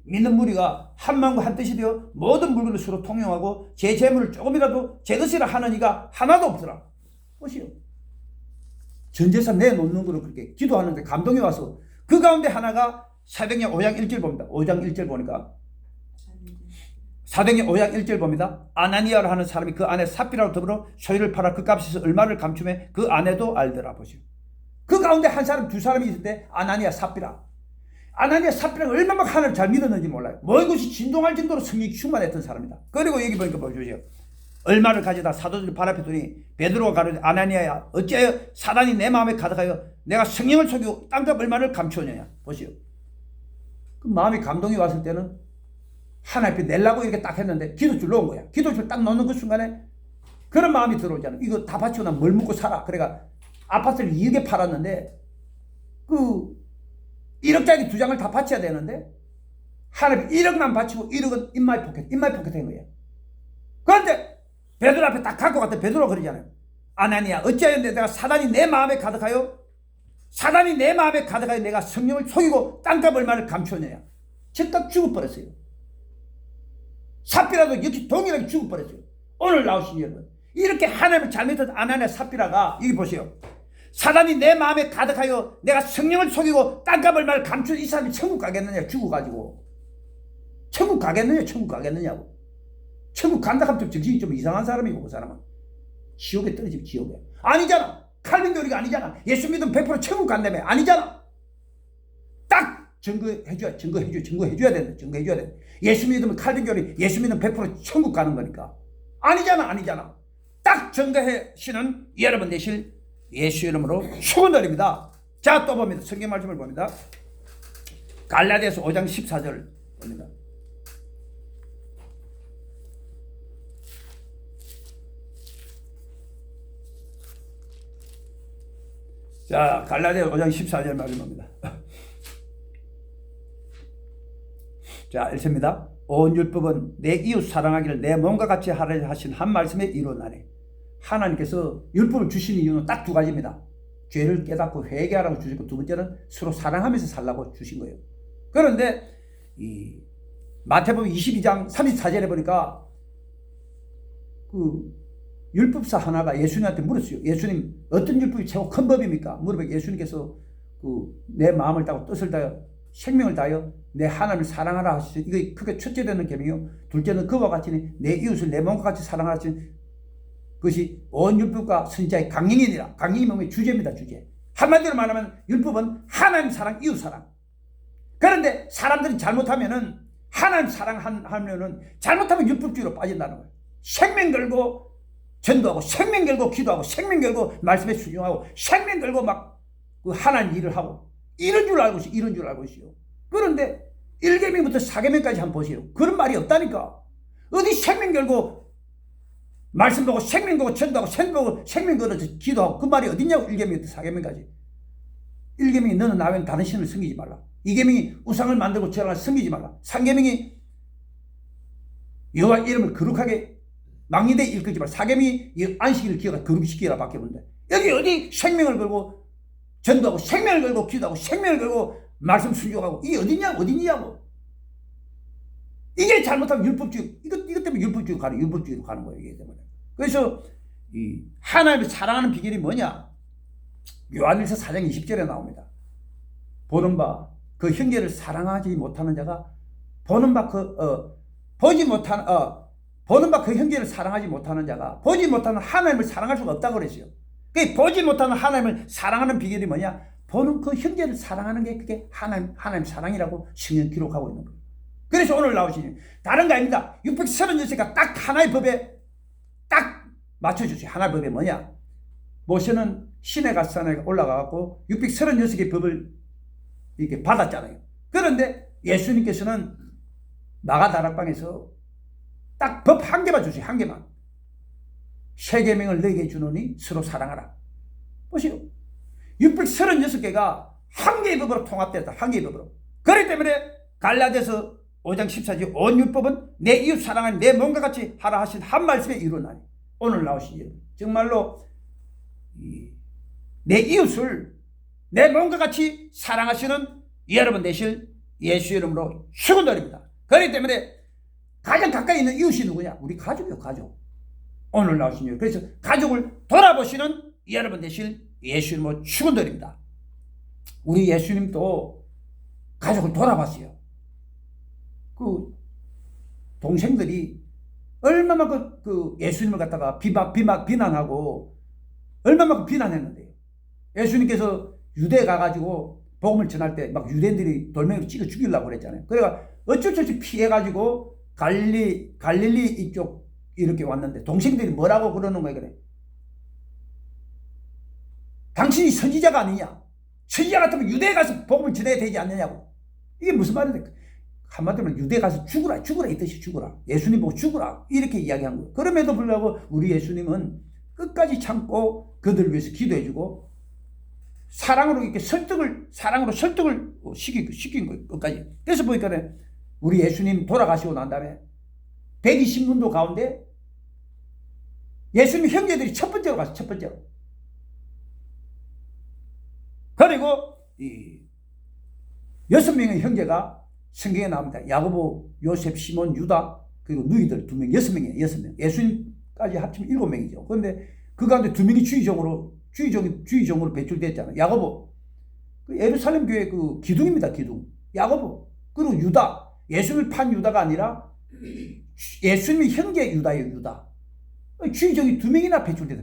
Speaker 1: 믿는 무리가 한 마음과 한 뜻이 되어 모든 물건을 서로 통용하고 제 재물을 조금이라도 제 것이라 하는 이가 하나도 없더라. 보시오. 전 재산 내놓는 거로 그렇게 기도하는데 감동이 와서 그 가운데 하나가 사도행전 5장 1절 봅니다. 5장 1절 보니까 사도행전 5장 1절 봅니다. 아나니아로 하는 사람이 그 아내 삽비라로 더불어 소유를 팔아 그 값에서 얼마를 감춤해 그 아내도 알더라. 보시오. 그 가운데 한 사람, 두 사람이 있는데 아나니아 삽비라. 아나니아 삽비라가 얼마나 하나님을 잘 믿었는지 몰라요. 모든 것이 진동할 정도로 성령이 충만했던 사람이다. 그리고 여기 보니까 보여주세요. 얼마를 가져다 사도들이 발 앞에 두니 베드로가 가로되 아나니아야 어찌하여 사단이 내 마음에 가득하여 내가 성령을 속이고 땅값 얼마를 감추었느냐. 보시오. 그 마음이 감동이 왔을 때는 하나님 앞에 내려고 이렇게 딱 했는데 기도줄 놓은 거야. 기도줄 딱 놓는 그 순간에 그런 마음이 들어오잖아. 이거 다 바치고 나면 뭘 먹고 살아. 그래가 아파트를 2억에 팔았는데 그 1억짜리 2장을 다 바쳐야 되는데 하나님 1억만 바치고 1억은 인마이 포켓 한 거예요. 그런데 베드로 앞에 딱 갖고 갔더니 베드로가 그러잖아요. 아나니아 어찌하여 내가 사단이 내 마음에 가득하여 내가 성령을 속이고 땅값 얼마를 감추었느냐. 즉각 죽어버렸어요. 삽비라도 역시 동일하게 죽어버렸어요. 오늘 나오신 여러분, 이렇게 하나님을 잘 믿던 아나니아 삽비라가 여기 보세요. 사단이 내 마음에 가득하여 내가 성령을 속이고 땅값 얼마를 감춘 이 사람이 천국 가겠느냐. 죽어가지고 천국 가겠느냐고. 천국 간다 하면 정신이 좀 이상한 사람이고 그 사람은 지옥에 떨어지면 지옥에 아니잖아. 칼빈 교리가 아니잖아. 예수 믿으면 100% 천국 간다며. 아니잖아. 딱 증거해줘야 된다. 예수 믿으면 칼빈 교리, 예수 믿으면 100% 천국 가는 거니까. 아니잖아. 딱 증거하시는 여러분 되실 예수 이름으로 축원드립니다. 자, 또 봅니다. 성경 말씀을 봅니다. 갈라디아서 5장 14절 봅니다. 자, 갈라디아 5장 14절 말씀입니다. 자, 읽습니다. 온 율법은 내 이웃 사랑하기를 내 몸과 같이 하라 하신 한 말씀에 이루나니. 하나님께서 율법을 주신 이유는 딱 두 가지입니다. 죄를 깨닫고 회개하라고 주시고, 두 번째는 서로 사랑하면서 살라고 주신 거예요. 그런데 이 마태복음 22장 34절에 보니까 그 율법사 하나가 예수님한테 물었어요. 예수님, 어떤 율법이 최고 큰 법입니까? 물어보니까 예수님께서 내 마음을 다하고 뜻을 다하여 생명을 다하여 내 하나님을 사랑하라 하시죠. 이거 크게 첫째 되는 계명이요. 둘째는 그와 같이 내 이웃을 내 몸과 같이 사랑하라 하시는 그것이 온 율법과 선지자의 강령이니라. 강령이 뭐냐면 주제입니다. 주제. 한마디로 말하면 율법은 하나님 사랑, 이웃 사랑. 그런데 사람들이 잘못하면은 하나님 사랑하면은 잘못하면 율법주의로 빠진다는 거예요. 생명 걸고 전도하고 생명 걸고 기도하고 생명 걸고 말씀에 순종하고 생명 걸고 막 그 하나님 일을 하고 이런 줄 알고 있어요. 그런데 1계명부터 4계명까지 한번 보세요. 그런 말이 없다니까. 어디 생명 걸고 말씀 보고 생명 보고 전도하고 생명 걸어서 기도하고 그 말이 어딨냐고. 1계명부터 4계명까지. 1계명이 너는 나 외에는 다른 신을 섬기지 말라. 2계명이 우상을 만들고 제랑을 섬기지 말라. 3계명이 여호와 이름을 거룩하게 망리되이 일끄지 말라. 4계명이 안식일을 기억하라 거룩히 지키라 밖에 없는데 여기 어디 생명을 걸고 전도하고 생명을 걸고 기도하고 생명을 걸고 말씀 순종하고 이게 어디냐고. 이게 잘못하면 율법주의, 이것 때문에 율법주의로 가는 거예요. 이게 때문에. 그래서 이 하나님을 사랑하는 비결이 뭐냐? 요한일서 4장 20절에 나옵니다. 보는 바 그 형제를 사랑하지 못하는 자가 보는 바 그 형제를 사랑하지 못하는 자가 보지 못하는 하나님을 사랑할 수가 없다고 그랬어요. 그 보지 못하는 하나님을 사랑하는 비결이 뭐냐? 보는 그 형제를 사랑하는 게 그게 하나님 사랑이라고 성경 기록하고 있는 거예요. 그래서 오늘 나오시니 다른 거 아닙니다. 636가 딱 하나의 법에 딱 맞춰주세요. 하나의 법이 뭐냐? 모세는 시내갓산에 올라가고 636개의 법을 이렇게 받았잖아요. 그런데 예수님께서는 마가다락방에서 딱 법 한 개만 주세요. 한 개만. 세 계명을 너에게 주노니 서로 사랑하라. 보세요. 636개가 한 개의 법으로 통합됐다. 한 개의 법으로. 그렇기 때문에 갈라디아서 5장 14절 온 율법은 내 이웃 사랑하는 내 몸과 같이 하라 하신 한 말씀에 이루나니. 오늘 나오신 여러분 정말로 내 이웃을 내 몸과 같이 사랑하시는 여러분 되실 예수 이름으로 축원드립니다. 그렇기 때문에 가장 가까이 있는 이웃이 누구냐? 우리 가족이요. 가족. 오늘 나오신 여러분. 그래서 가족을 돌아보시는 여러분 되실 예수 이름으로 축원드립니다. 우리 예수님도 가족을 돌아봤어요. 그 동생들이 얼마나 그 예수님을 갖다가 비난하고 얼마나 비난했는데요. 예수님께서 유대에 가가지고 복음을 전할 때 막 유대인들이 돌멩이로 찍어 죽이려고 그랬잖아요. 그래가 어쩔 수 없이 피해가지고 갈릴리 이쪽 이렇게 왔는데 동생들이 뭐라고 그러는 거예요? 그래. 당신이 선지자가 아니냐? 선지자 같으면 유대에 가서 복음을 전해야 되지 않느냐고. 이게 무슨 말인데? 한마디로 유대 가서 죽으라 이 뜻이 죽으라. 예수님 보고 죽으라 이렇게 이야기한 거예요. 그럼에도 불구하고 우리 예수님은 끝까지 참고 그들을 위해서 기도해주고 사랑으로 이렇게 설득을 시킨 거예요. 끝까지. 그래서 보니까 우리 예수님 돌아가시고 난 다음에 120년도 가운데 예수님 형제들이 첫 번째로 갔어요. 첫 번째로. 그리고 이 6명의 형제가 성경에 나옵니다. 야고보, 요셉, 시몬, 유다 그리고 누이들 2명, 6명이에요. 6명. 예수님까지 합치면 7명이죠. 그런데 그 가운데 2명이 주의종으로 배출됐잖아요. 야고보, 그 예루살렘 교회 그 기둥입니다. 기둥. 야고보 그리고 유다. 예수님을 판 유다가 아니라 예수님의 형제 유다예요. 유다. 주의종이 2명이나 배출됐다.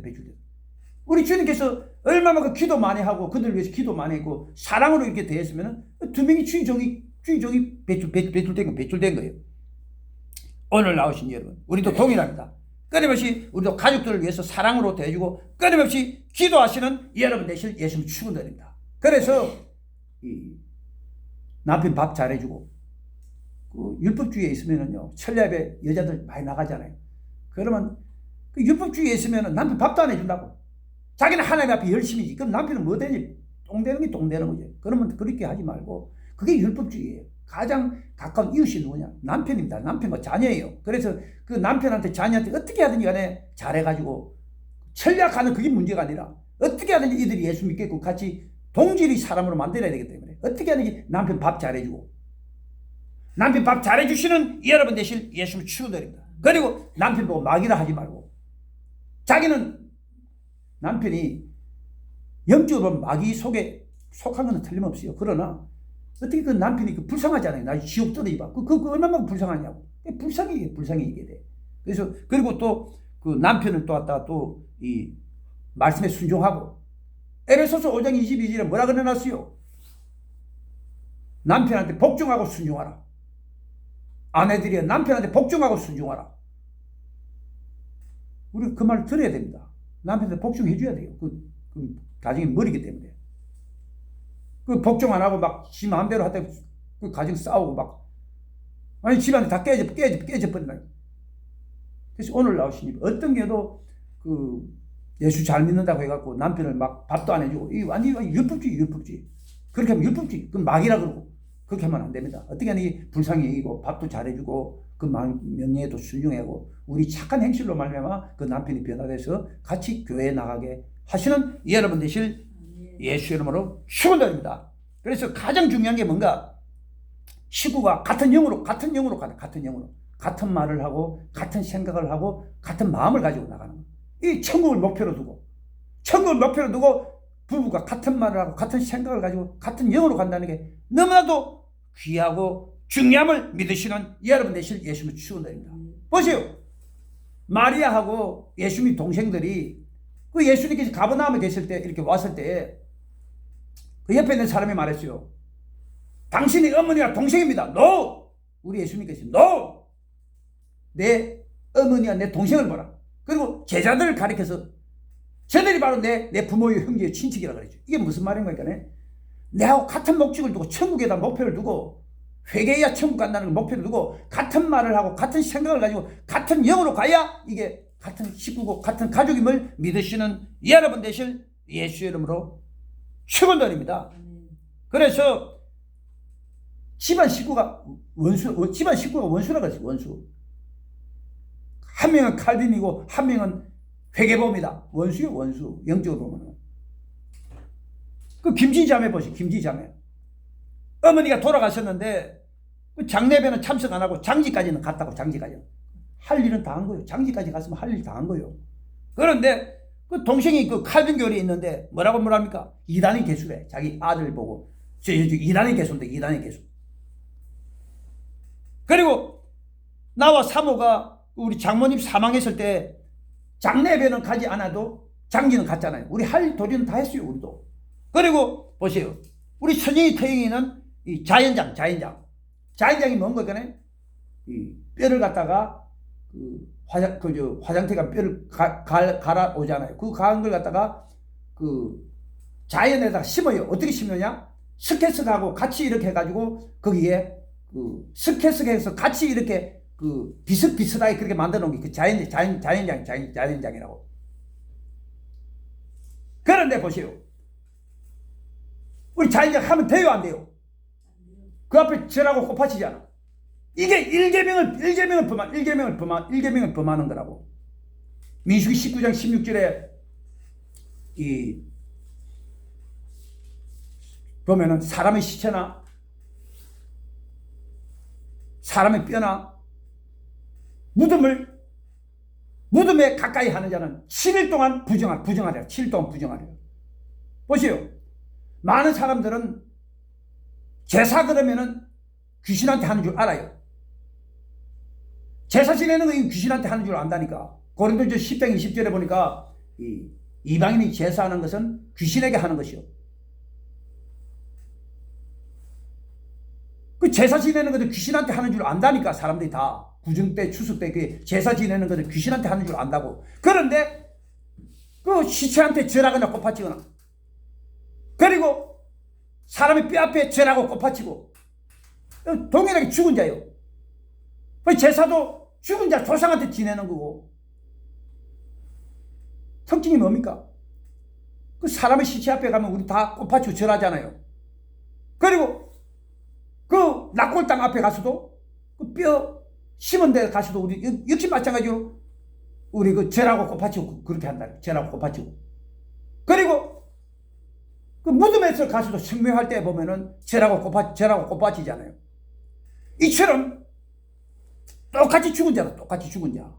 Speaker 1: 우리 주님께서 얼마나 그 기도 많이 하고 그들을 위해서 기도 많이 했고 사랑으로 이렇게 대했으면 2명이 주의종이 배출된 거예요. 오늘 나오신 여러분, 우리도 동일합니다. 끊임없이 우리도 가족들을 위해서 사랑으로 대해주고 끊임없이 기도하시는 여러분 되실 예수님 축원드립니다. 그래서 남편 밥 잘해주고 그 율법주의에 있으면은요 철야에 여자들 많이 나가잖아요. 그러면 그 율법주의에 있으면은 남편 밥도 안 해준다고. 자기는 하나님 앞에 열심히지. 그럼 남편은 뭐 되니? 똥 되는 게 똥 되는 거지. 그러면 그렇게 하지 말고 그게 율법주의예요. 가장 가까운 이웃이 누구냐? 남편입니다. 남편과 자녀예요. 그래서 그 남편한테 자녀한테 어떻게 하든지 간에 잘해가지고 전략하는 그게 문제가 아니라 어떻게 하든지 이들이 예수 믿겠고 같이 동질의 사람으로 만들어야 되기 때문에 어떻게 하든지 남편 밥 잘해주고 남편 밥 잘해주시는 여러분 되실 예수를 축원드립니다. 그리고 남편 보고 막이라 하지 말고 자기는 남편이 영적으로 마귀 속에 속한 건 틀림없어요. 그러나 어떻게 그 남편이 그 불쌍하잖아요. 나 지옥 떨어지봐. 그 얼마나 불쌍하냐고. 불쌍히 이게 돼. 그래서 그리고 또 그 남편을 또 갖다가 또 이 말씀에 순종하고 에베소서 5장 22절에 뭐라 그래놨어요? 남편한테 복종하고 순종하라. 아내들이 남편한테 복종하고 순종하라. 우리 그 말 들어야 됩니다. 남편한테 복종해줘야 돼요. 그 가정이 머리기 때문에. 그 복종 안 하고 막 지 마음대로 하다 그 가정 싸우고 막 아니 집안에 다 깨져버린다. 그래서 오늘 나오시니 어떤 경우도 그 예수 잘 믿는다고 해갖고 남편을 막 밥도 안 해주고 이 완전히 율법주의. 그렇게 하면 율법주의. 그건 막이라 그러고 그렇게 하면 안 됩니다. 어떻게 하니 불쌍히 여기고 밥도 잘해주고 그 명령에도 순종하고 우리 착한 행실로 말미암아 그 남편이 변화돼서 같이 교회에 나가게 하시는 여러분 되실 예수 이름으로 축원드립니다. 그래서 가장 중요한 게 뭔가 식구가 같은 영으로 가는 같은 영으로 같은 말을 하고 같은 생각을 하고 같은 마음을 가지고 나가는 거예요. 이 천국을 목표로 두고 부부가 같은 말을 하고 같은 생각을 가지고 같은 영으로 간다는 게 너무나도 귀하고 중요함을 믿으시는 여러분 되실 예수님을 축원드립니다. 보세요. 마리아하고 예수님 동생들이 그 예수님께서 가버나움에 계실 때 이렇게 왔을 때 그 옆에 있는 사람이 말했어요. 당신이 어머니와 동생입니다. No! 우리 예수님께서 No! 내 어머니와 내 동생을 보라. 그리고 제자들을 가리켜서 저들이 바로 내 부모의 형제의 친척이라고 그랬죠. 이게 무슨 말인가 하니까 내하고 같은 목적을 두고 천국에다 목표를 두고 회개해야 천국 간다는 걸 목표를 두고 같은 말을 하고 같은 생각을 가지고 같은 영으로 가야 이게 같은 식구고 같은 가족임을 믿으시는 여러분 되실 예수의 이름으로 축원드립니다. 그래서 집안 식구가 원수라고 했어요. 원수. 한 명은 칼빈이고 한 명은 회계범이다. 원수요, 원수. 영적으로 보면. 그 김지자매 보시죠. 김지자매. 어머니가 돌아가셨는데 그 장례배는 참석 안 하고 장지까지는 갔다고. 장지까지는. 할 일은 다 한 거예요. 장지까지 갔으면 할 일 다 한 거예요. 그런데 그 동생이 그 칼빈 교리에 있는데 뭐라고 합니까? 이단의 개수래. 자기 아들 보고. 이단의 개수인데 이단의 개수. 그리고 나와 사모가 우리 장모님 사망했을 때 장례배는 가지 않아도 장지는 갔잖아요. 우리 할 도리는 다 했어요. 우리도. 그리고 보세요. 우리 선영이 태영이는 이 자연장이 뭔 거잖아요. 이 뼈를 갖다가 그 화장태가 뼈를 갈아 오잖아요. 그 가은 걸 갖다가 그 자연에다가 심어요. 어떻게 심느냐? 스케스하고 같이 이렇게 해가지고 거기에 그 스케스해서 같이 이렇게 그 비슷비슷하게 그렇게 만들어 놓은 게 그 자연장이라고. 그런데 보세요. 우리 자연장 하면 돼요, 안 돼요? 그 앞에 절하고 곱하치잖아. 이게 1계명을 범하는 거라고. 민수기 19장 16절에 보면은 사람의 시체나 사람의 뼈나 무덤에 가까이 하는 자는 7일 동안 부정하래요. 7일 동안 부정하래요. 보세요. 많은 사람들은 제사 그러면은 귀신한테 하는 줄 알아요. 제사 지내는 거 귀신한테 하는 줄 안다니까. 고린도전서 10장 20절에 보니까 이방인이 제사하는 것은 귀신에게 하는 것이요. 그 제사 지내는 것도 귀신한테 하는 줄 안다니까. 사람들이 다 구정 때 추석 때 그 제사 지내는 것도 귀신한테 하는 줄 안다고. 그런데 그 시체한테 절하거나 꼽아치거나 그리고 사람의 뼈 앞에 절하고 꼽아치고 동일하게 죽은 자예요. 제사도 죽은 자 조상한테 지내는 거고. 특징이 뭡니까? 그 사람의 시체 앞에 가면 우리 다 꼽아치고 절하잖아요. 그리고 그 낙골 땅 앞에 가서도 그 뼈 심은 데 가서도 우리 역시 마찬가지로 우리 그 절하고 꼽아치고 그렇게 한다. 절하고 꼽아치고. 그리고 그 무덤에서 가서도 성묘할 때 보면은 절하고 꼽아치잖아요. 이처럼 똑같이 죽은 자다. 똑같이 죽은 자.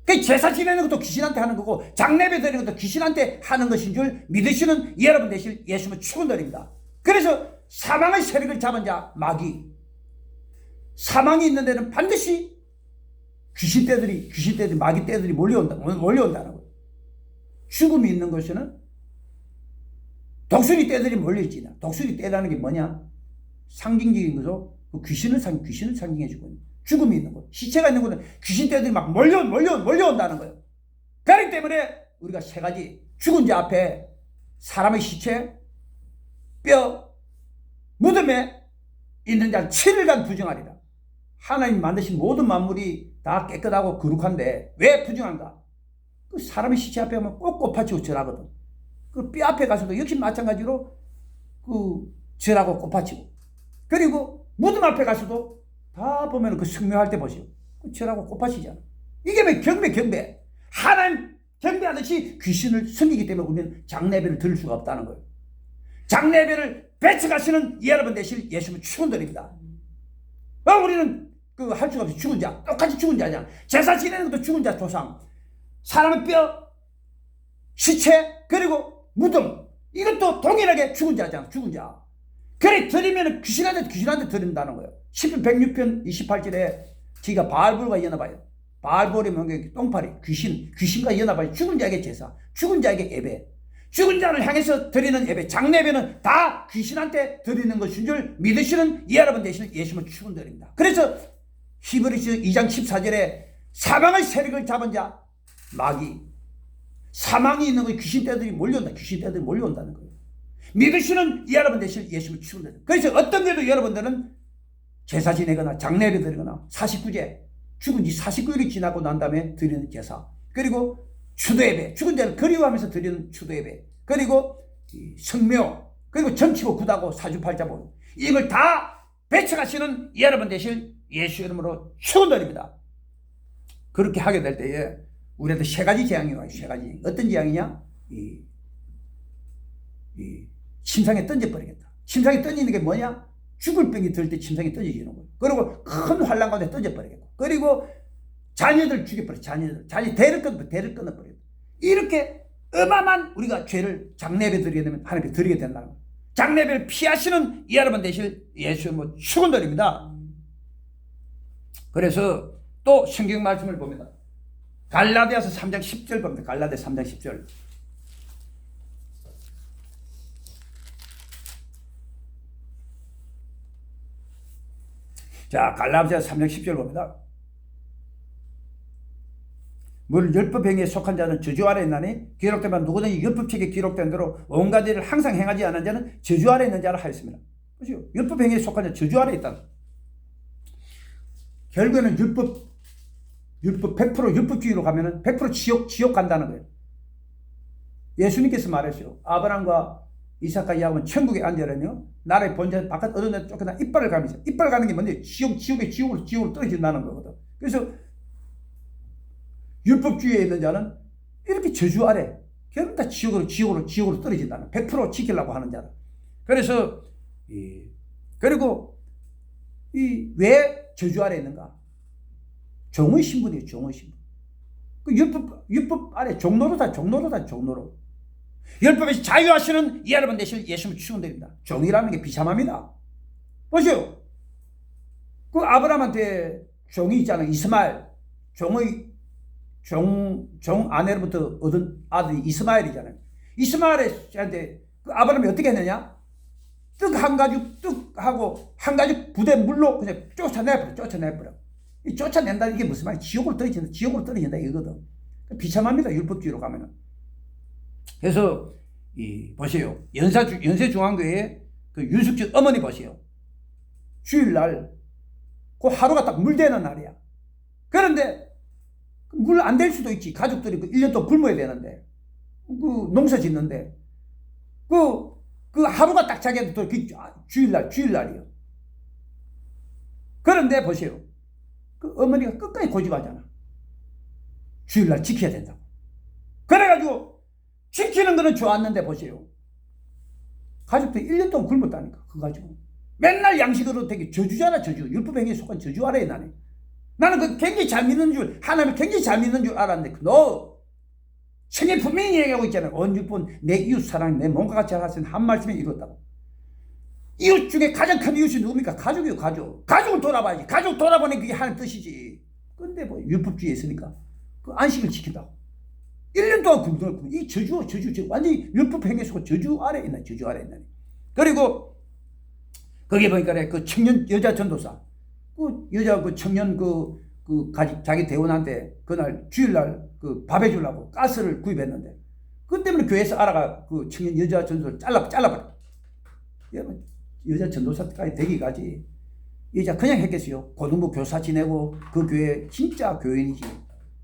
Speaker 1: 그 제사 지내는 것도 귀신한테 하는 거고 장례배 드리는 것도 귀신한테 하는 것인 줄 믿으시는 여러분 되실 예수님을 축원드립니다. 그래서 사망의 세력을 잡은 자 마귀. 사망이 있는 데는 반드시 귀신떼들이 마귀떼들이 몰려온다는 거예요. 죽음이 있는 곳에는 독수리 떼들이 몰려있지. 독수리 떼라는 게 뭐냐? 상징적인 거죠. 귀신을 상징해주고 죽음이 있는 곳, 시체가 있는 곳은 귀신떼들이 막 몰려온다는 거예요. 그렇기 때문에 우리가 세 가지 죽은 자 앞에 사람의 시체, 뼈, 무덤에 있는 자는 7일간 부정하리라. 하나님 만드신 모든 만물이 다 깨끗하고 거룩한데 왜 부정한가? 그 사람의 시체 앞에 가면 꼭 꼽아치고 절하거든. 그 뼈 앞에 가서도 역시 마찬가지로 그 절하고 꼽아치고. 그리고 무덤 앞에 가서도 다 보면 그 성묘할 때 보시오. 그 절하고 꼽아치잖아. 이게 왜 경배. 하나님 경배하듯이 귀신을 섬기기 때문에 우리는 장례배를 드릴 수가 없다는 거예요. 장례배를 배척하시는 여러분 되실 예수님을 축원드립니다. 우리는 그 할 수가 없이 죽은 자, 똑같이 죽은 자잖아. 제사 지내는 것도 죽은 자 조상, 사람의 뼈, 시체, 그리고 무덤, 이것도 동일하게 죽은 자잖아. 죽은 자. 그래 드리면 귀신한테 드린다는 거예요. 10편 106편 28절에 지가 바알볼과 연합하여. 바알볼이 뭔가 똥파리, 귀신과 연합하여 죽은 자에게 제사, 죽은 자에게 예배, 죽은 자를 향해서 드리는 예배, 장례배는 다 귀신한테 드리는 것인 줄 믿으시는 이 여러분 되시는 예수님을 축원드립니다. 그래서 히브리서 2장 14절에 사망의 세력을 잡은 자, 마귀, 사망이 있는 거예요. 귀신 떼들이 몰려온다. 귀신 떼들이 몰려온다는 거예요. 믿으시는 이 여러분 되시는 예수님을 축원드립니다. 그래서 어떤 게도 여러분들은 제사 지내거나 장례를 드리거나 49제, 죽은 지 49일이 지나고 난 다음에 드리는 제사, 그리고 추도예배, 죽은 자를 그리워하면서 드리는 추도예배, 그리고 성묘, 그리고 정치고 구다고 사주팔자보, 이걸 다 배척하시는 여러분 되실 예수 이름으로 축원드립니다. 그렇게 하게 될 때에 우리한테 세 가지 재앙이 와요. 세 가지. 어떤 재앙이냐? 침상에 던져버리겠다. 침상에 던지는 게 뭐냐? 죽을 병이 들 때 침상에 던져지는 거예요. 그리고 큰 환란 가운데 던져버리겠고, 그리고 자녀들 죽여버려. 자녀 대를 끊어버려. 이렇게 어마어마한 우리가 죄를 장례배 드리게 되면 하나님께 드리게 된다는 거예요. 장례배를 피하시는 여러분 되실 예수님을 축원드립니다. 그래서 또 성경 말씀을 봅니다. 갈라디아서 3장 10절 봅니다. 갈라디아 3장 10절. 자, 갈라디아 3장 10절 봅니다. 물 율법행위에 속한 자는 저주 아래 있나니 기록되면 누구든지 율법책에 기록된 대로 온갖 일을 항상 행하지 않은 자는 저주 아래 있는 자라 하였습니다. 그렇죠? 율법행위에 속한 자 저주 아래 있다. 결국에는 율법 100% 율법주의로 가면은 100% 지옥 간다는 거예요. 예수님께서 말했어요. 아브라함과 이삭과 야곱은 천국에 앉으려면 나라의 본전 바깥 얻어내 쫓겨나 이빨을 가면서, 이빨 가는 게 뭔데? 지옥으로 떨어진다는 거거든. 그래서 율법주의에 있는 자는 이렇게 저주 아래, 결국 다 지옥으로 떨어진다는, 100% 지키려고 하는 자다. 그래서 그리고 왜 저주 아래 있는가? 종의 신분이에요. 종의 신분. 그 율법 아래 종로로다. 율법에서 자유하시는 여러분 되실 예수님을 축원드립니다. 종이라는 게 비참합니다. 보세요. 그 아브라함한테 종이 있잖아요. 이스마엘. 종 아내로부터 얻은 아들이 이스마엘이잖아요. 이스마엘한테 그 아브라함이 어떻게 했느냐? 떡 한 가죽 한 부대 물로 그냥 쫓아내버려. 이 쫓아낸다, 이게 무슨 말이야? 지옥으로 떨어진다 이거거든. 비참합니다. 율법주의로 가면은. 그래서 보세요. 연세중앙교회 그 윤숙주 어머니 보세요. 주일날 그 하루가 딱 물 되는 날이야. 그런데 물 안 될 수도 있지. 가족들이 그 1년 동안 굶어야 되는데, 그 농사 짓는데, 그 하루가 딱 자기한테 또 주일날이요. 그런데 보세요. 그 어머니가 끝까지 고집하잖아. 주일날 지켜야 된다고. 그래가지고 지키는 거는 좋았는데 보세요. 가족들이 1년 동안 굶었다니까. 그거 가지고 맨날 양식으로 되게 저주잖아. 저주. 율법행위에 속한 저주 아래에 나는 그 굉장히 잘 믿는 줄, 하나님을 굉장히 잘 믿는 줄 알았는데, 너 성경 분명히 얘기하고 있잖아요. 온 육본 내 이웃 사랑, 내 몸과 같이 하라는 한 말씀에 이뤘다고. 이웃 중에 가장 큰 이웃이 누굽니까? 가족이요. 가족을 돌아봐야지. 가족 돌아보니 그게 하나님 뜻이지. 근데 뭐 율법주의에 있으니까 그 안식을 지킨다고. 1년 동안 굶고, 이 저주 완전히 율법행위에 속한 저주 아래에 있나. 그리고 거기에 보니까 그 청년 여자 전도사, 그 여자 그 청년 자기 대원한테 그날 주일날 그 밥 해주려고 가스를 구입했는데, 그 때문에 교회에서 알아가 그 청년 여자 전도사를 잘라버려. 여러분, 여자 전도사까지 되기까지 여자 그냥 했겠어요. 고등부 교사 지내고 그 교회 진짜 교인이지.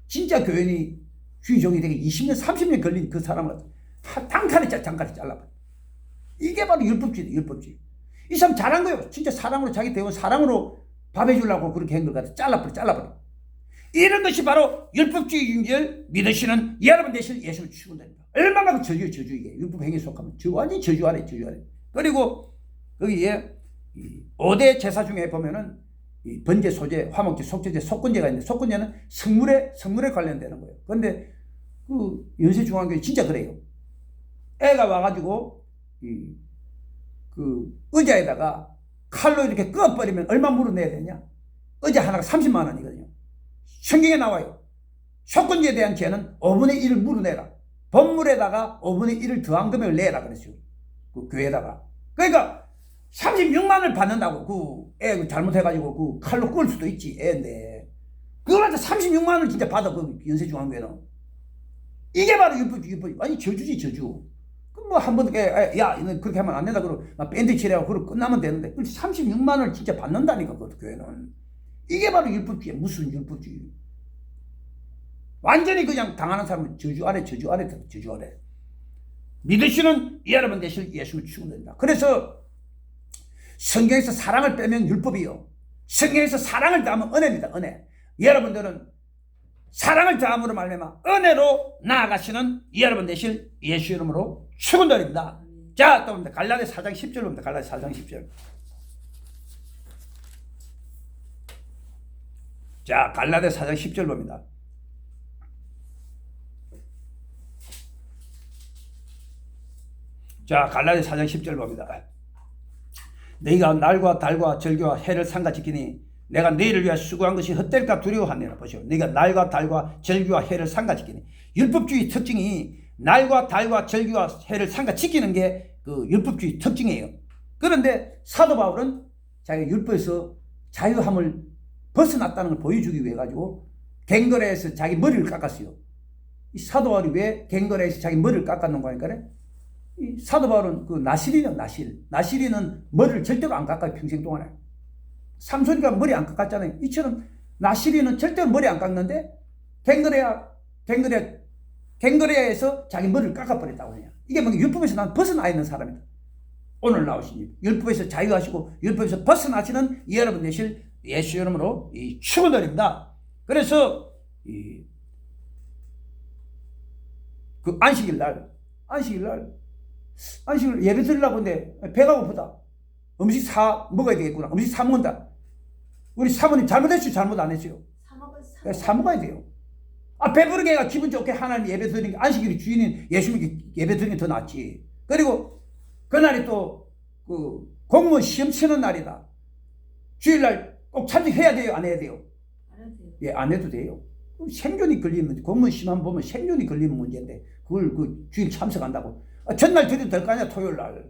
Speaker 1: 진짜 교인이 주의종이 되게 20년 30년 걸린 그 사람을 장칼에 잘라버려. 이게 바로 율법주의. 이 사람 잘한 거예요. 진짜 사랑으로, 자기 대원 사랑으로 밥 해주려고 그렇게 한 것 같아. 잘라버려. 이런 것이 바로 율법주의인 줄 믿으시는 여러분 되실 예수를 축원드립니다. 얼마나 그 저주 이게 율법행위에 속하면 완전히 저주 아래. 그리고 거기에 5대 제사 중에 보면은 번제, 소제, 화목제, 속죄제, 속건제가 있는데, 속건제는 성물에 관련되는 거예요. 그런데 그 연세중앙교회 진짜 그래요. 애가 와가지고 그 의자에다가 칼로 이렇게 끄어버리면 얼마 물어내야 되냐? 의자 하나가 30만 원이거든요. 성경에 나와요. 속건제에 대한 죄는 5분의 1을 물어내라. 법물에다가 5분의 1을 더한 금액을 내라 그랬어요. 그 교회에다가. 그러니까 36만을 받는다고 그 애 잘못해가지고 그 칼로 끌 수도 있지 애인데 그걸 갖다 36만을 진짜 받아 그 연세중앙교회는. 이게 바로 율법. 아니 저주지 저주. 뭐 한번 야 이거 그렇게 하면 안 된다 그러고 밴드 칠하고 그러고 끝나면 되는데 36만을 진짜 받는다니까 그 교회는. 이게 바로 율법주의. 무슨 율법주의. 완전히 그냥 당하는 사람은 저주 아래 저주 아래 저주 아래. 믿으시는 여러분 되실 예수님을 축원드립니다. 그래서 성경에서 사랑을 빼면 율법이요. 성경에서 사랑을 더하면 은혜입니다. 은혜. 여러분들은 사랑을 더함으로 말미암아 은혜로 나아가시는 여러분 되실 예수 이름으로 축원드립니다. 자, 또 갈라디아 4장 10절 봅니다. 갈라디아 4장 10절. 자, 갈라디아 4장 10절 봅니다. 자, 갈라디아 4장 10절 봅니다. 너희가 날과 달과 절기와 해를 삼가 지키니 내가 너희를 위하여 수고한 것이 헛될까 두려워하느니라. 보시오. 너희가 날과 달과 절기와 해를 삼가 지키니. 율법주의 특징이 날과 달과 절기와 해를 삼가 지키는 게 그 율법주의 특징이에요. 그런데 사도 바울은 자기가 율법에서 자유함을 벗어났다는 걸 보여주기 위해 가지고 갱거레에서 자기 머리를 깎았어요. 이 사도 바울이 왜 갱거레에서 자기 머리를 깎았는가 하니까 이 사도 바울은 그 나실이는 나실이는 머리를 절대로 안 깎아요. 평생 동안에. 삼손이가 머리 안 깎았잖아요. 이처럼 나실이는 절대로 머리 안 깎는데 갱거레아에서 자기 머리를 깎아버렸다고 해요. 이게 뭐 율법에서 난 벗어나 있는 사람이다. 오늘 나오신 율법에서 자유하시고 율법에서 벗어나시는 여러분 되실 예수 이름으로 축원드립니다. 그래서 그 안식일 예배 드리려고 하는데 배가 고프다. 음식 사 먹어야 되겠구나. 음식 사 먹는다. 우리 사모님 잘못했어요? 잘못 안 했어요? 사 먹어야 돼요. 배부르게 해가 기분 좋게 하나님 예배 드리는 게 안식일이 주인인 예수님께 예배 드리는 게 더 낫지. 그리고 그날이 또 그 공무원 시험 치는 날이다. 주일날 꼭 참석해야 돼요? 안 해야 돼요? 안 해도 돼요. 예, 안 해도 돼요. 생존이 걸리면 공무원 시험 한번 보면 생존이 걸리는 문제인데 그걸 그 주일 참석한다고. 전날 드려도 될 거 아니야? 토요일날.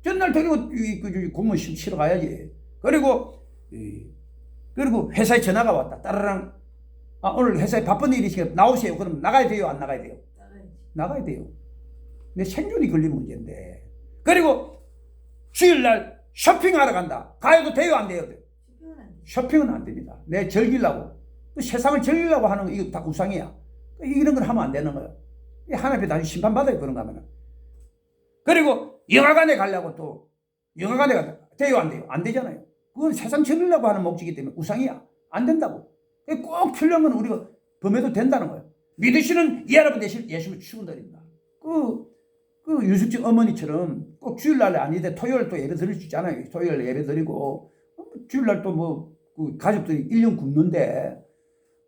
Speaker 1: 전날 드리고 공무원 시험 치러 가야지. 그리고 회사에 전화가 왔다. 따라랑 오늘 회사에 바쁜 일이 있으니까 나오세요. 그럼 나가야 돼요? 안 나가야 돼요? 나가야 돼요. 근데 생존이 걸린 문제인데. 그리고 주일날 쇼핑하러 간다. 가야도 돼요? 안 돼요? 쇼핑은 안 됩니다. 내 즐기려고. 세상을 즐기려고 하는 거 이거 다 우상이야. 이런 걸 하면 안 되는 거예요. 하나님 앞에 심판받아요. 그런 거 하면. 그리고 영화관에 가려고 또 영화관에 가다 돼요? 안 돼요? 안 되잖아요. 그건 세상 즐기려고 하는 목적이기 때문에 우상이야. 안 된다고. 꼭 필요한 건 우리가 범해도 된다는 거예요. 믿으시는 여러분 되실 예수님을 축원드립니다. 그 유숙진 어머니처럼 꼭 주일날 아닌데 토요일 또 예배 드릴 수 있잖아요. 토요일 예배 드리고 주일날 또 뭐 그 가족들이 1년 굶는데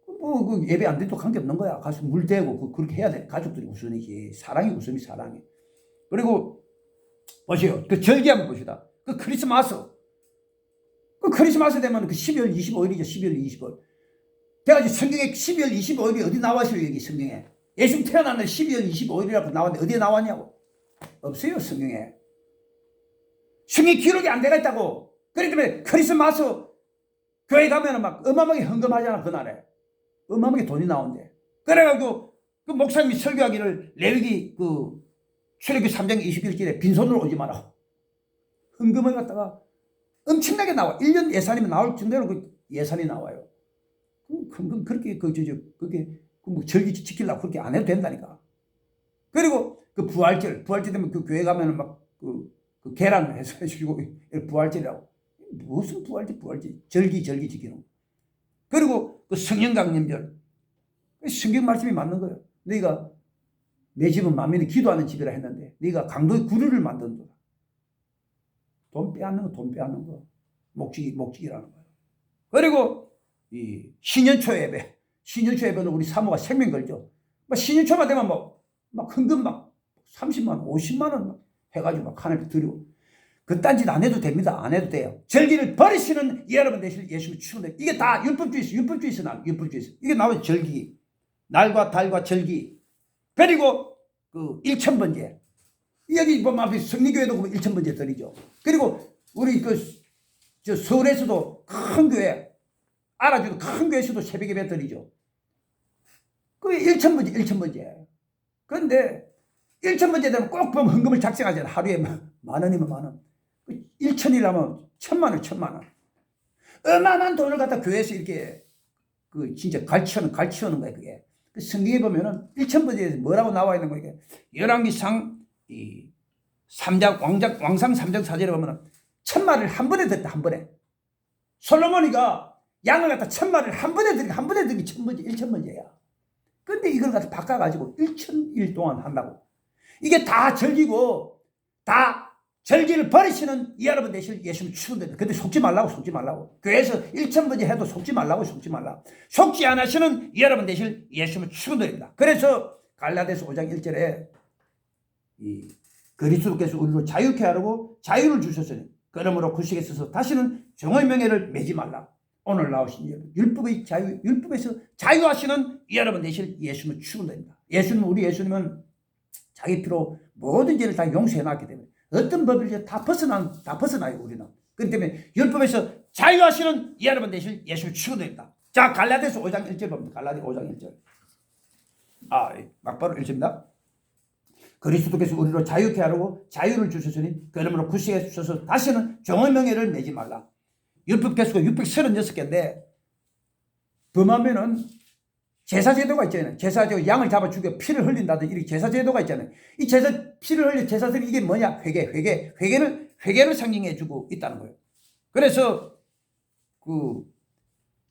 Speaker 1: 그 예배 안 돼도 관계없는 거야. 가서 물 대고 그렇게 해야 돼. 가족들이 우선이지. 사랑이 우선이 사랑이. 그리고 보세요. 그 절기 한번 봅시다. 그 크리스마스 되면 그 12월 25일이죠. 12월 25일. 제가 성경에 12월 25일이 어디 나왔어요? 여기 성경에. 예수 태어난 날 12월 25일이라고 나왔는데 어디에 나왔냐고. 없어요. 성경에. 성경 기록이 안 되어 있다고. 그렇기 때문에 크리스마스 교회 가면 막 어마어마하게 헌금하잖아. 그날에. 어마어마하게 돈이 나온대. 그래가지고 그 목사님이 설교하기를 레위기 출애굽기 3장 21절에 빈손으로 오지 마라. 헌금을 갖다가 엄청나게 나와. 1년 예산이면 나올 정도로 그 예산이 나와요. 그렇게 뭐 절기 지키려고 그렇게 안 해도 된다니까. 그리고 그 부활절 되면 그 교회 가면은 막 그 계란 해가지고 부활절이라고. 무슨 부활절. 절기 지키는 거. 그리고 그 성령강림절. 성경 말씀이 맞는 거예요. 너희가 내 집은 만민이 기도하는 집이라 했는데 너희가 강도의 구류를 만든다. 돈 빼앗는 거. 목적이라는 거예요. 그리고 이 신년초 예배는 우리 사모가 생명 걸죠. 막 신년초만 되면 막 헌금 막 30만 원, 50만 원 막 해가지고 막 하나님께 드리고. 그딴 짓 안 해도 됩니다. 안 해도 돼요. 절기를 버리시는 여러분 되실 예수님을 축원드립니다. 이게 다 율법주의에서 이게 나와요. 절기. 날과 달과 절기. 그리고 그 1,000번째. 여기 보면 앞에 성리교회도 보면 1,000번째 드리죠. 그리고 우리 저 서울에서도 큰 교회, 알아주는 큰 교회에서도 새벽 예배 드리죠. 그게 1,000번째, 1,000번째. 그런데 1,000번째 되면 꼭 보면 헌금을 작성하잖아요. 하루에 만 원이면 만 원. 1,000이라면 1,000만 원, 1,000만 원. 어마어마한 돈을 갖다 교회에서 이렇게 진짜 갈치하는 거예요, 그게. 그 성경에 보면은 1,000번째에서 뭐라고 나와 있는 거예요? 열왕기상 이 왕상 3장 4절에 보면은 1,000마리를 한 번에 드렸다, 한 번에. 솔로몬이가 양을 갖다 1,000마리를 한 번에 드린 1,000번째, 1,000번째야. 근데 이걸 갖다 바꿔가지고 1,000일 동안 한다고. 이게 다 절기고, 다 절기를 버리시는 이 여러분 되실 예수님 축원됩니다. 근데 속지 말라고. 교회에서 1,000번째 해도 속지 말라고. 속지 안 하시는 이 여러분 되실 예수님 축원됩니다. 그래서 갈라디아서 5장 1절에 이 그리스도께서 우리로 자유케 하려고 자유를 주셨으니 그러므로 구식에 있어서 다시는 종의 명예를 매지 말라. 오늘 나오신 율법의 자유, 율법에서 자유하시는 여러분 되실 예수님을 축원됩니다. 우리 예수님은 자기 피로 모든 죄를 다 용서해 놨기 때문에 어떤 법을 다 벗어나요, 우리는. 그렇기 때문에 율법에서 자유하시는 여러분 되실 예수님을 축원됩니다. 자, 갈라디아서 5장 1절 봅니다. 갈라디아 5장 1절. 막바로 1절입니다. 그리스도께서 우리로 자유케 하려고 자유를 주셨으니 그러므로 구식에 있어서 다시는 종의 명예를 내지 말라. 율법 개수가 636개인데 범하면은 제사제도가 있잖아요. 제사제도 양을 잡아 죽여 피를 흘린다든지 이렇게 제사제도가 있잖아요. 이 피를 흘린 제사들이 이게 뭐냐? 회개를 상징해주고 있다는 거예요. 그래서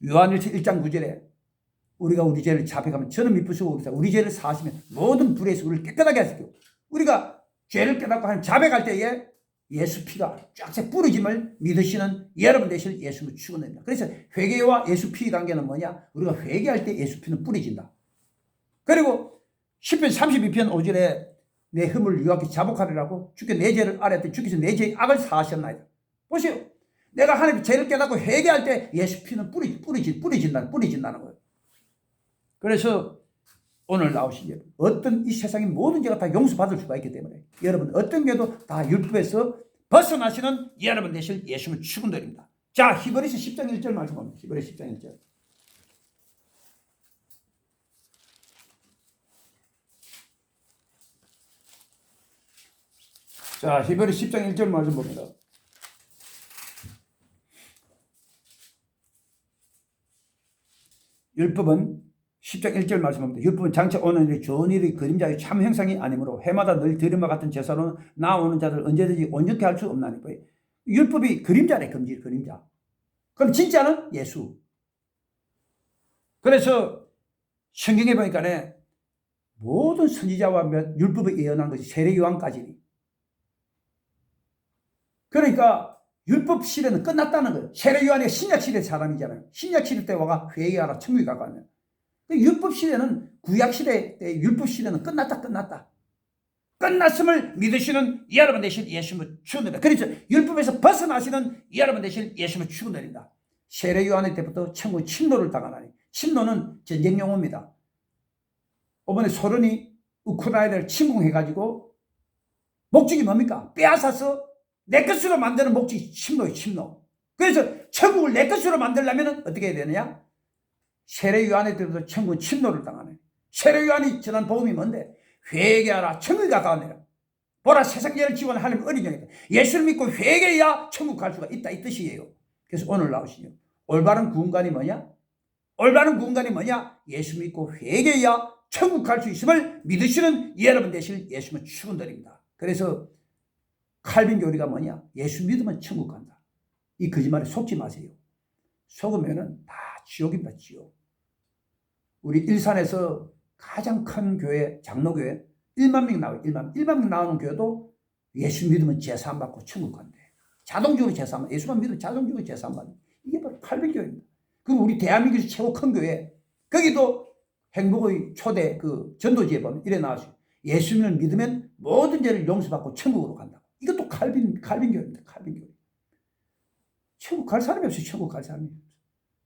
Speaker 1: 요한일서 1장 9절에 우리가 우리 죄를 자백하면 저는 미쁘시고 우리 죄를 사하시면 모든 불에서 우리를 깨끗하게 하시고 우리가 죄를 깨닫고 하는 자백할 때에 예수 피가 쫙 뿌려짐을 믿으시는 여러분 되실 예수님을 축원합니다. 그래서 회개와 예수 피 관계는 뭐냐? 우리가 회개할 때 예수 피는 뿌려진다. 그리고 시편 32편 5절에 내 흠을 유하게 자복하리라고 주께 내 죄를 아뢰었더니 주께서 내 죄의 악을 사하셨나이다. 보세요. 내가 하나님 죄를 깨닫고 회개할 때 예수 피는 뿌려진다는 거예요. 그래서 오늘 나오신 여러분, 어떤 이 세상의 모든 죄가 다 용서받을 수가 있기 때문에 여러분 어떤 죄도 다 율법에서 벗어나시는 여러분 되실 예수님을 축원드립니다. 자, 히브리서 10장 1절 말씀합니다. 히브리서 10장 1절. 자, 히브리서 10장 1절 말씀 봅니다. 율법은 10장 1절 말씀합니다. 율법은 장차 오는 일이 좋은 일의 그림자의 참 형상이 아니므로 해마다 늘 드림과 같은 제사로 나오는 자들 언제든지 온전케 할 수 없나니. 율법이 그림자래, 그림자. 그럼 진짜는 예수. 그래서 성경에 보니까 모든 선지자와 율법을 예언한 것이 세례 요한까지니. 그러니까 율법 시대는 끝났다는 거예요. 세례 요한이 신약 시대 사람이잖아요. 신약 시대 때 와가 회개하라 천국에 가까면. 율법 시대는 구약 시대 때 율법 시대는 끝났다. 끝났음을 믿으시는 여러분 되실 예수님을 축원드립니다. 그래서 율법에서 벗어나시는 여러분 되실 예수님을 축원드립니다. 세례 요한의 때부터 천국 침노를 당하나니. 침노는 전쟁 용어입니다. 이번에 소련이 우크라이나를 침공해가지고 목적이 뭡니까? 빼앗아서 내 것으로 만드는 목적이 침노예요. 그래서 천국을 내 것으로 만들려면 어떻게 해야 되느냐? 세례 요한의 때부터 천국 침노를 당하네. 세례 요한이 전한 복음이 뭔데? 회개하라 천국이 가까우니라. 보라 세상 죄를 지원 하나님 어린 영이다. 예수를 믿고 회개해야 천국 갈 수가 있다 이 뜻이에요. 그래서 오늘 나오시죠. 올바른 구원관이 뭐냐? 예수 믿고 회개해야 천국 갈 수 있음을 믿으시는 여러분 되실 예수님을 축원드립니다. 그래서 칼빈 교리가 뭐냐? 예수 믿으면 천국 간다. 이 거짓말에 속지 마세요. 속으면은 다 지옥입니다, 지옥. 우리 일산에서 가장 큰 교회, 장로교회 1만 명 나와요. 1만 명 나오는 교회도 예수 믿으면 제사함 받고 천국 간대. 자동적으로 제사함, 예수만 믿으면 자동적으로 제사함 받는. 이게 바로 칼빈교회입니다. 그리고 우리 대한민국에서 최고 큰 교회, 거기도 행복의 초대 전도지에 보면 이래 나왔어요. 예수님을 믿으면 모든 죄를 용서받고 천국으로 간다. 이것도 칼빈교회입니다. 칼빈교회. 천국 갈 사람이 없어요. 천국 갈 사람이 없어요.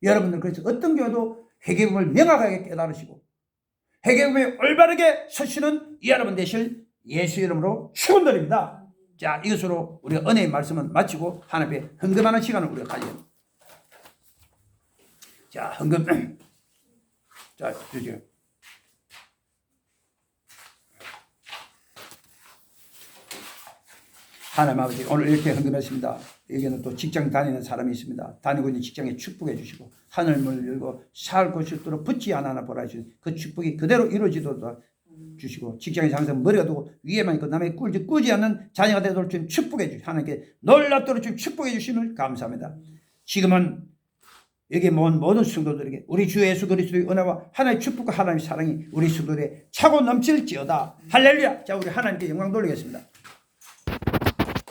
Speaker 1: 여러분들 그래서 어떤 교회도 회개법을 명확하게 깨달으시고 회개하며 올바르게 서시는 이 여러분 되실 예수 이름으로 축원드립니다. 자, 이것으로 우리 은혜의 말씀은 마치고 하나님 앞에 헌금하는 시간을 우리가 가져요. 자, 헌금. 자, 주죠. 하나님 아버지, 오늘 이렇게 헌금했습니다. 여기는 또 직장 다니는 사람이 있습니다. 다니고 있는 직장에 축복해 주시고 하늘문을 열고 살 곳이 있도록 붙지 않아 보라 하시는 그 축복이 그대로 이루어지도록 주시고, 직장에서 항상 머리가 두고 위에만 있고 남에게 꾸지 않는 자녀가 되도록 좀 축복해 주시고 하나님께 놀랍도록 좀 축복해 주시는 감사합니다. 지금은 여기 모은 모든 성도들에게 우리 주 예수 그리스도의 은혜와 하나님의 축복과 하나님의 사랑이 우리 성도들의 차고 넘칠지어다. 할렐루야. 자, 우리 하나님께 영광 돌리겠습니다.